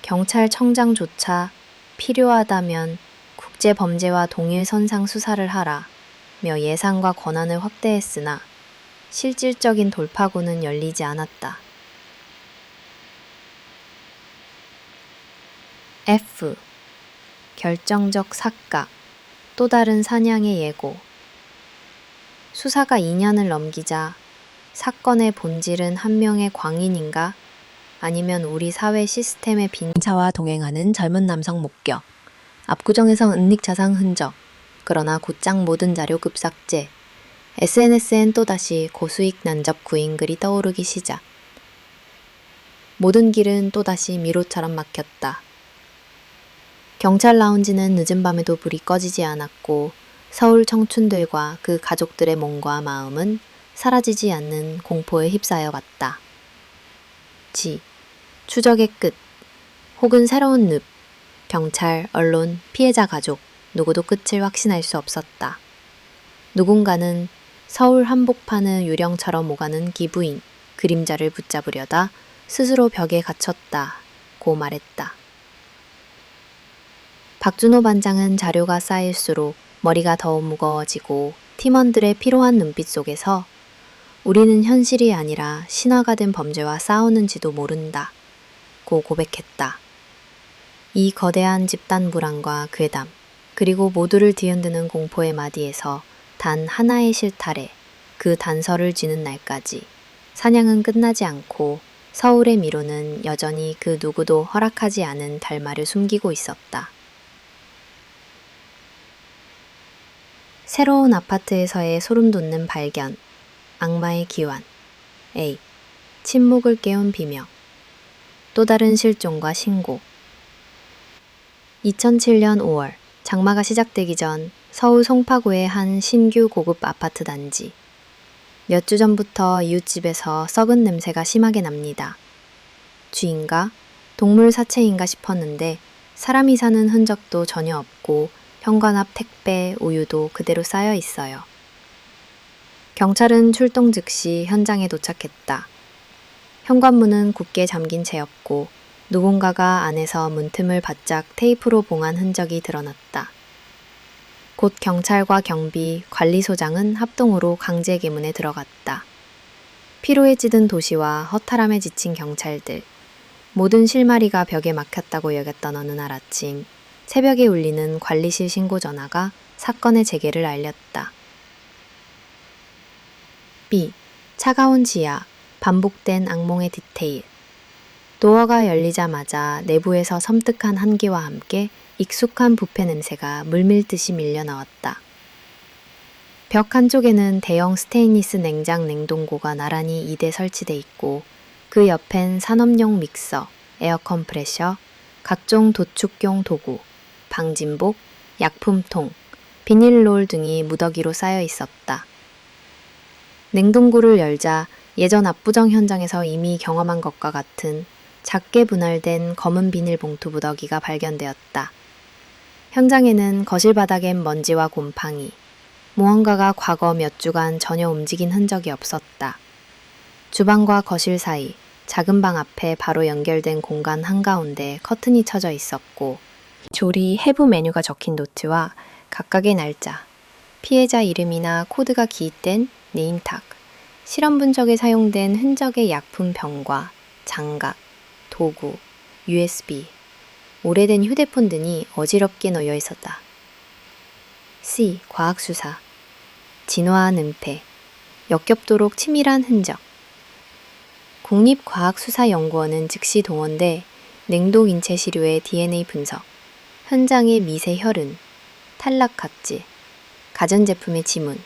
경찰청장조차 필요하다면 국제범죄와 동일선상 수사를 하라며 예산과 권한을 확대했으나 실질적인 돌파구는 열리지 않았다. F. 결정적 삭각, 또 다른 사냥의 예고. 수사가 2년을 넘기자 사건의 본질은 한 명의 광인인가? 아니면 우리 사회 시스템의 빈차와 동행하는 젊은 남성 목격. 압구정에서 은닉 자상 흔적. 그러나 곧장 모든 자료 급삭제. SNS엔 또다시 고수익 난접 구인 글이 떠오르기 시작. 모든 길은 또다시 미로처럼 막혔다. 경찰 라운지는 늦은 밤에도 불이 꺼지지 않았고 서울 청춘들과 그 가족들의 몸과 마음은 사라지지 않는 공포에 휩싸여 갔다. 추적의 끝, 혹은 새로운 늪, 경찰, 언론, 피해자 가족, 누구도 끝을 확신할 수 없었다. 누군가는 서울 한복판의 유령처럼 오가는 기부인, 그림자를 붙잡으려다 스스로 벽에 갇혔다고 말했다. 박준호 반장은 자료가 쌓일수록 머리가 더욱 무거워지고 팀원들의 피로한 눈빛 속에서 우리는 현실이 아니라 신화가 된 범죄와 싸우는지도 모른다 고 고백했다. 이 거대한 집단 불안과 괴담, 그리고 모두를 뒤흔드는 공포의 마디에서 단 하나의 실타래, 그 단서를 쥐는 날까지 사냥은 끝나지 않고 서울의 미로는 여전히 그 누구도 허락하지 않은 달마를 숨기고 있었다. 새로운 아파트에서의 소름돋는 발견, 악마의 기환. A. 침묵을 깨운 비명. 또 다른 실종과 신고. 2007년 5월, 장마가 시작되기 전 서울 송파구의 한 신규 고급 아파트 단지. 몇 주 전부터 이웃집에서 썩은 냄새가 심하게 납니다. 쥐인가? 동물 사체인가 싶었는데 사람이 사는 흔적도 전혀 없고 현관 앞 택배, 우유도 그대로 쌓여 있어요. 경찰은 출동 즉시 현장에 도착했다. 현관문은 굳게 잠긴 채였고 누군가가 안에서 문틈을 바짝 테이프로 봉한 흔적이 드러났다. 곧 경찰과 경비, 관리소장은 합동으로 강제 개문에 들어갔다. 피로에 찌든 도시와 허탈함에 지친 경찰들, 모든 실마리가 벽에 막혔다고 여겼던 어느 날 아침, 새벽에 울리는 관리실 신고 전화가 사건의 재개를 알렸다. B. 차가운 지하, 반복된 악몽의 디테일. 도어가 열리자마자 내부에서 섬뜩한 한기와 함께 익숙한 부패 냄새가 물밀듯이 밀려 나왔다. 벽 한쪽에는 대형 스테인리스 냉장 냉동고가 나란히 2대 설치돼 있고 그 옆엔 산업용 믹서, 에어 컴프레셔, 각종 도축용 도구, 방진복, 약품통, 비닐롤 등이 무더기로 쌓여 있었다. 냉동고를 열자 예전 압구정 현장에서 이미 경험한 것과 같은 작게 분할된 검은 비닐봉투 무더기가 발견되었다. 현장에는 거실 바닥엔 먼지와 곰팡이, 무언가가 과거 몇 주간 전혀 움직인 흔적이 없었다. 주방과 거실 사이, 작은 방 앞에 바로 연결된 공간 한가운데 커튼이 쳐져 있었고 조리 해부 메뉴가 적힌 노트와 각각의 날짜, 피해자 이름이나 코드가 기입된 네임탁, 실험 분석에 사용된 흔적의 약품 병과 장갑, 도구, USB, 오래된 휴대폰 등이 어지럽게 놓여 있었다. C. 과학수사. 진화한 은폐. 역겹도록 치밀한 흔적. 국립과학수사연구원은 즉시 동원돼 냉동 인체 시료의 DNA 분석, 현장의 미세 혈흔, 탈락 각질, 가전제품의 지문,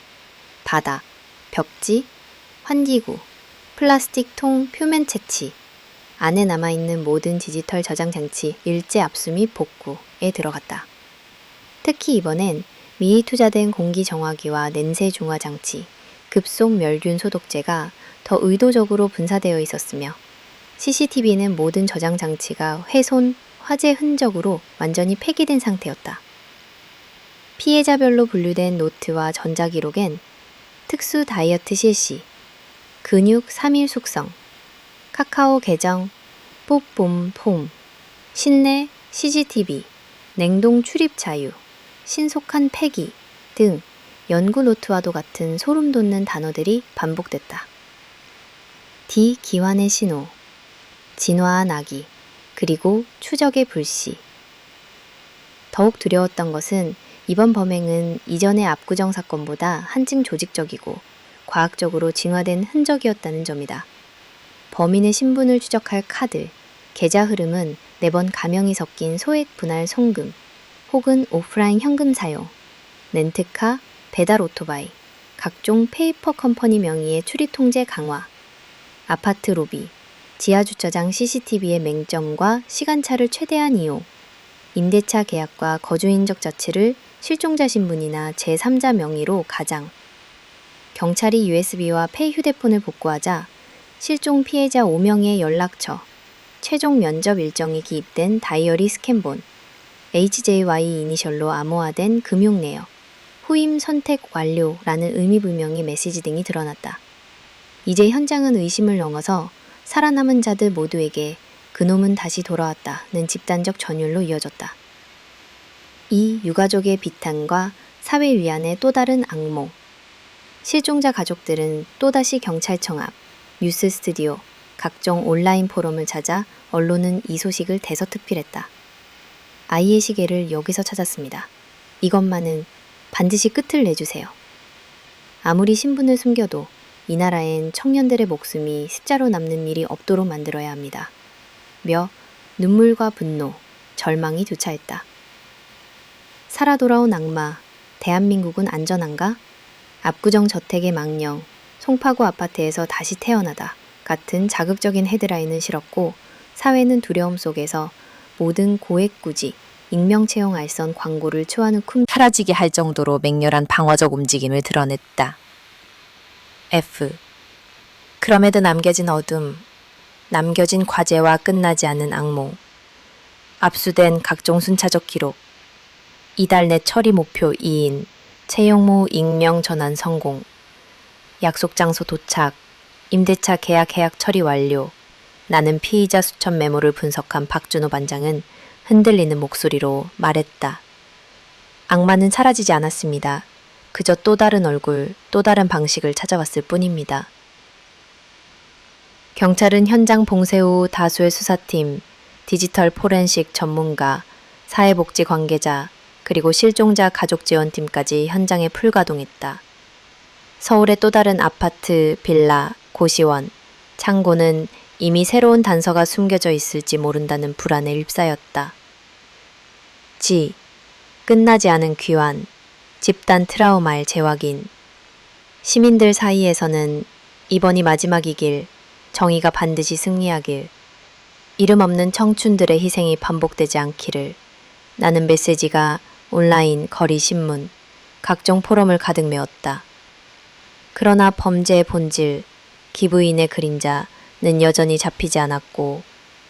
바닥, 벽지, 환기구, 플라스틱 통 표면 채취, 안에 남아있는 모든 디지털 저장 장치 일제 압수 및 복구에 들어갔다. 특히 이번엔 미리 투자된 공기 정화기와 냄새 중화 장치, 급속 멸균 소독제가 더 의도적으로 분사되어 있었으며 CCTV는 모든 저장 장치가 훼손, 화재 흔적으로 완전히 폐기된 상태였다. 피해자별로 분류된 노트와 전자기록엔 특수 다이어트 실시, 근육 3일 숙성, 카카오 계정, 뽀뽐 폼, 실내 CCTV, 냉동 출입 자유, 신속한 폐기 등 연구 노트와도 같은 소름 돋는 단어들이 반복됐다. D. 기환의 신호, 진화한 아기, 그리고 추적의 불씨. 더욱 두려웠던 것은 이번 범행은 이전의 압구정 사건보다 한층 조직적이고 과학적으로 징화된 흔적이었다는 점이다. 범인의 신분을 추적할 카드, 계좌 흐름은 매번 가명이 섞인 소액 분할 송금, 혹은 오프라인 현금 사용, 렌트카, 배달 오토바이, 각종 페이퍼 컴퍼니 명의의 출입 통제 강화, 아파트 로비, 지하주차장 CCTV의 맹점과 시간차를 최대한 이용, 임대차 계약과 거주 인적 자체를 실종자 신분이나 제3자 명의로 가장, 경찰이 USB와 폐 휴대폰을 복구하자 실종 피해자 5명의 연락처, 최종 면접 일정이 기입된 다이어리 스캔본, HJY 이니셜로 암호화된 금융 내역, 후임 선택 완료라는 의미불명의 메시지 등이 드러났다. 이제 현장은 의심을 넘어서 살아남은 자들 모두에게 그놈은 다시 돌아왔다는 집단적 전율로 이어졌다. 이 유가족의 비탄과 사회 위안의 또 다른 악몽. 실종자 가족들은 또다시 경찰청 앞, 뉴스 스튜디오, 각종 온라인 포럼을 찾아 언론은 이 소식을 대서특필했다. 아이의 시계를 여기서 찾았습니다. 이것만은 반드시 끝을 내주세요. 아무리 신분을 숨겨도 이 나라엔 청년들의 목숨이 습자로 남는 일이 없도록 만들어야 합니다. 며 눈물과 분노, 절망이 교차했다. 살아 돌아온 악마, 대한민국은 안전한가? 압구정 저택의 망령, 송파구 아파트에서 다시 태어나다 같은 자극적인 헤드라인은 실었고 사회는 두려움 속에서 모든 고액구지, 익명채용 알선 광고를 초하는 사라지게 할 정도로 맹렬한 방어적 움직임을 드러냈다. F. 그럼에도 남겨진 어둠, 남겨진 과제와 끝나지 않는 악몽, 압수된 각종 순차적 기록, 이달 내 처리 목표 2인, 채용무 익명 전환 성공, 약속 장소 도착, 임대차 계약 해약 처리 완료. 나는 피의자 수천 메모를 분석한 박준호 반장은 흔들리는 목소리로 말했다. 악마는 사라지지 않았습니다. 그저 또 다른 얼굴, 또 다른 방식을 찾아왔을 뿐입니다. 경찰은 현장 봉쇄 후 다수의 수사팀, 디지털 포렌식 전문가, 사회복지 관계자, 그리고 실종자 가족 지원팀까지 현장에 풀가동했다. 서울의 또 다른 아파트, 빌라, 고시원, 창고는 이미 새로운 단서가 숨겨져 있을지 모른다는 불안에 휩싸였다. 끝나지 않은 귀환, 집단 트라우마의 재확인. 시민들 사이에서는 이번이 마지막이길, 정의가 반드시 승리하길, 이름 없는 청춘들의 희생이 반복되지 않기를. 나는 메시지가 온라인, 거리 신문, 각종 포럼을 가득 메웠다. 그러나 범죄의 본질, 기부인의 그림자는 여전히 잡히지 않았고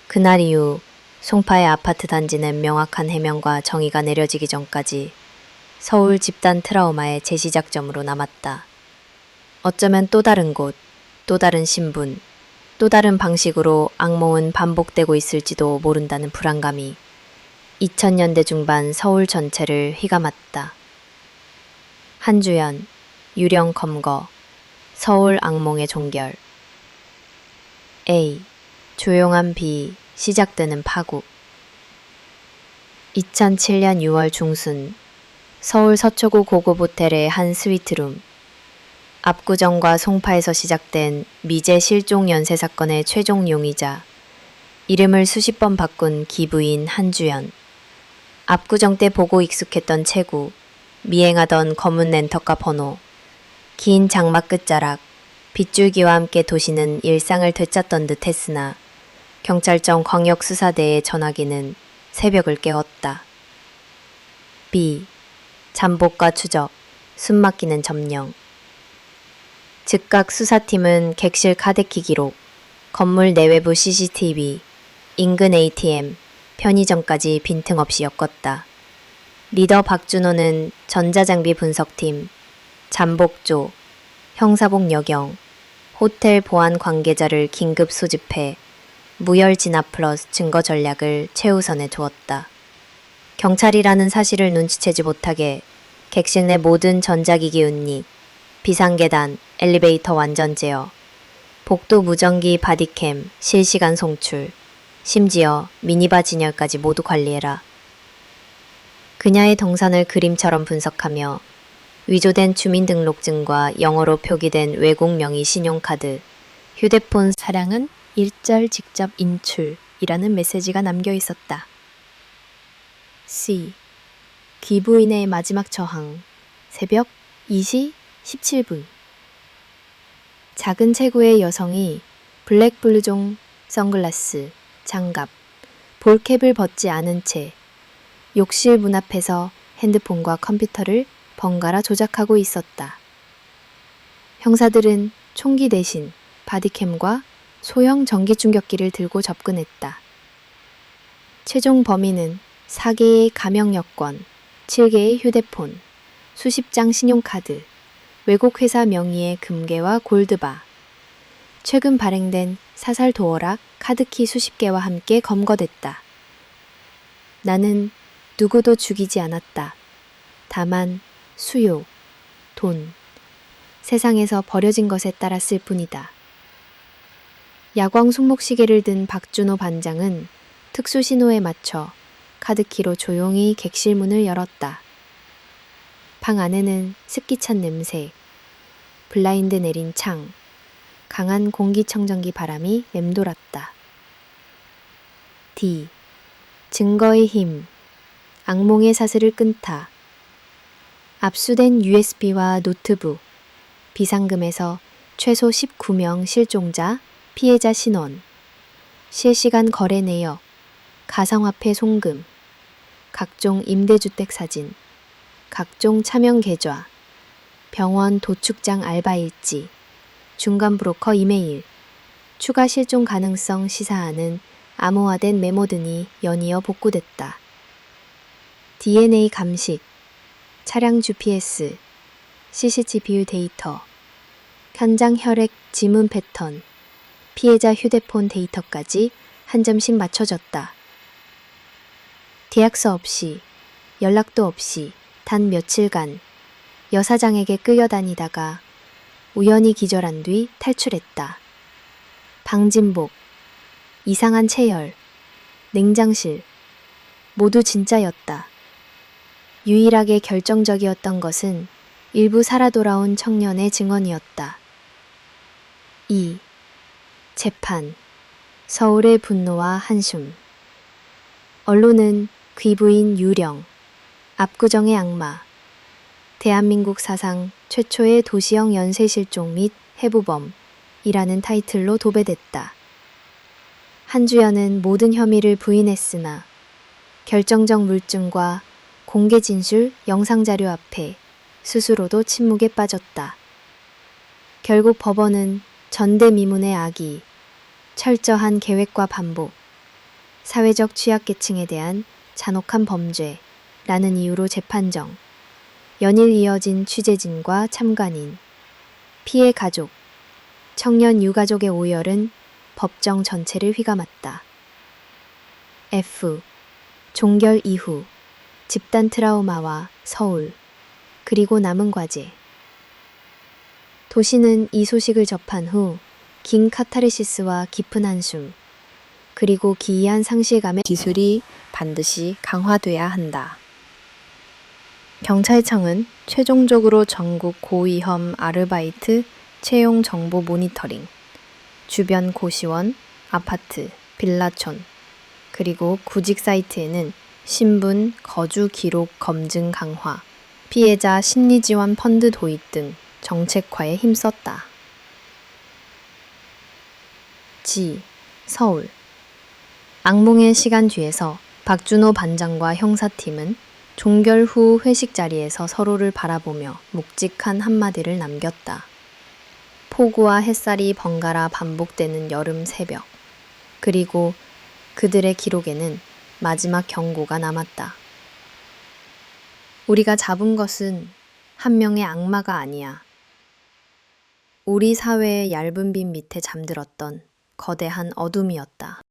그날 이후 송파의 아파트 단지는 명확한 해명과 정의가 내려지기 전까지 서울 집단 트라우마의 재시작점으로 남았다. 어쩌면 또 다른 곳, 또 다른 신분, 또 다른 방식으로 악몽은 반복되고 있을지도 모른다는 불안감이 2000년대 중반 서울 전체를 휘감았다. 한주연, 유령 검거, 서울 악몽의 종결. A. 조용한 비, 시작되는 파국. 2007년 6월 중순, 서울 서초구 고급 호텔의 한 스위트룸. 압구정과 송파에서 시작된 미제 실종 연쇄 사건의 최종 용의자, 이름을 수십 번 바꾼 기부인 한주연. 압구정 때 보고 익숙했던 체구, 미행하던 검은 렌터카 번호, 긴 장막 끝자락, 빗줄기와 함께 도시는 일상을 되찾던 듯 했으나 경찰청 광역수사대의 전화기는 새벽을 깨웠다. B. 잠복과 추적, 숨막히는 점령. 즉각 수사팀은 객실 카드키 기록, 건물 내외부 CCTV, 인근 ATM, 편의점까지 빈틈없이 엮었다. 리더 박준호는 전자장비 분석팀, 잠복조, 형사복 여경, 호텔 보안 관계자를 긴급 소집해 무혈 진압 플러스 증거 전략을 최우선에 두었다. 경찰이라는 사실을 눈치채지 못하게 객실 내 모든 전자기기 은닉, 비상계단, 엘리베이터 완전 제어, 복도 무전기 바디캠 실시간 송출, 심지어 미니바 진열까지 모두 관리해라. 그녀의 동선을 그림처럼 분석하며 위조된 주민등록증과 영어로 표기된 외국 명의 신용카드, 휴대폰 사량은 일절 직접 인출이라는 메시지가 남겨 있었다. C. 기부인의 마지막 저항. 새벽 2시 17분. 작은 체구의 여성이 블랙 블루종 선글라스, 장갑, 볼캡을 벗지 않은 채 욕실 문 앞에서 핸드폰과 컴퓨터를 번갈아 조작하고 있었다. 형사들은 총기 대신 바디캠과 소형 전기충격기를 들고 접근했다. 최종 범인은 4개의 가명 여권, 7개의 휴대폰, 수십 장 신용카드, 외국 회사 명의의 금괴와 골드바, 최근 발행된 사살 도어락 카드키 수십 개와 함께 검거됐다. 나는 누구도 죽이지 않았다. 다만 수요, 돈, 세상에서 버려진 것에 따랐을 뿐이다. 야광 손목시계를 든 박준호 반장은 특수 신호에 맞춰 카드키로 조용히 객실 문을 열었다. 방 안에는 습기 찬 냄새, 블라인드 내린 창, 강한 공기청정기 바람이 맴돌았다. D. 증거의 힘, 악몽의 사슬을 끈타. 압수된 USB와 노트북, 비상금에서 최소 19명 실종자, 피해자 신원, 실시간 거래 내역, 가상화폐 송금, 각종 임대주택 사진, 각종 차명 계좌, 병원 도축장 알바 일지, 중간 브로커 이메일, 추가 실종 가능성 시사하는 암호화된 메모 등이 연이어 복구됐다. DNA 감식, 차량 GPS, CCTV 데이터, 현장 혈액 지문 패턴, 피해자 휴대폰 데이터까지 한 점씩 맞춰졌다. 계약서 없이, 연락도 없이 단 며칠간 여사장에게 끌려다니다가 우연히 기절한 뒤 탈출했다. 방진복, 이상한 체열, 냉장실, 모두 진짜였다. 유일하게 결정적이었던 것은 일부 살아 돌아온 청년의 증언이었다. 2. 재판, 서울의 분노와 한숨. 언론은 귀부인 유령, 압구정의 악마, 대한민국 사상 최초의 도시형 연쇄실종 및 해부범이라는 타이틀로 도배됐다. 한주연은 모든 혐의를 부인했으나 결정적 물증과 공개 진술 영상자료 앞에 스스로도 침묵에 빠졌다. 결국 법원은 전대미문의 악의, 철저한 계획과 반복, 사회적 취약계층에 대한 잔혹한 범죄라는 이유로 재판정, 연일 이어진 취재진과 참관인, 피해 가족, 청년 유가족의 오열은 법정 전체를 휘감았다. F. 종결 이후 집단 트라우마와 서울, 그리고 남은 과제. 도시는 이 소식을 접한 후 긴 카타르시스와 깊은 한숨, 그리고 기이한 상실감의 기술이 반드시 강화돼야 한다. 경찰청은 최종적으로 전국 고위험 아르바이트 채용 정보 모니터링, 주변 고시원, 아파트, 빌라촌, 그리고 구직 사이트에는 신분, 거주 기록 검증 강화, 피해자 심리 지원 펀드 도입 등 정책화에 힘썼다. G. 서울. 악몽의 시간 뒤에서 박준호 반장과 형사팀은 종결 후 회식 자리에서 서로를 바라보며 묵직한 한마디를 남겼다. 폭우와 햇살이 번갈아 반복되는 여름 새벽. 그리고 그들의 기록에는 마지막 경고가 남았다. 우리가 잡은 것은 한 명의 악마가 아니야. 우리 사회의 얇은 빛 밑에 잠들었던 거대한 어둠이었다.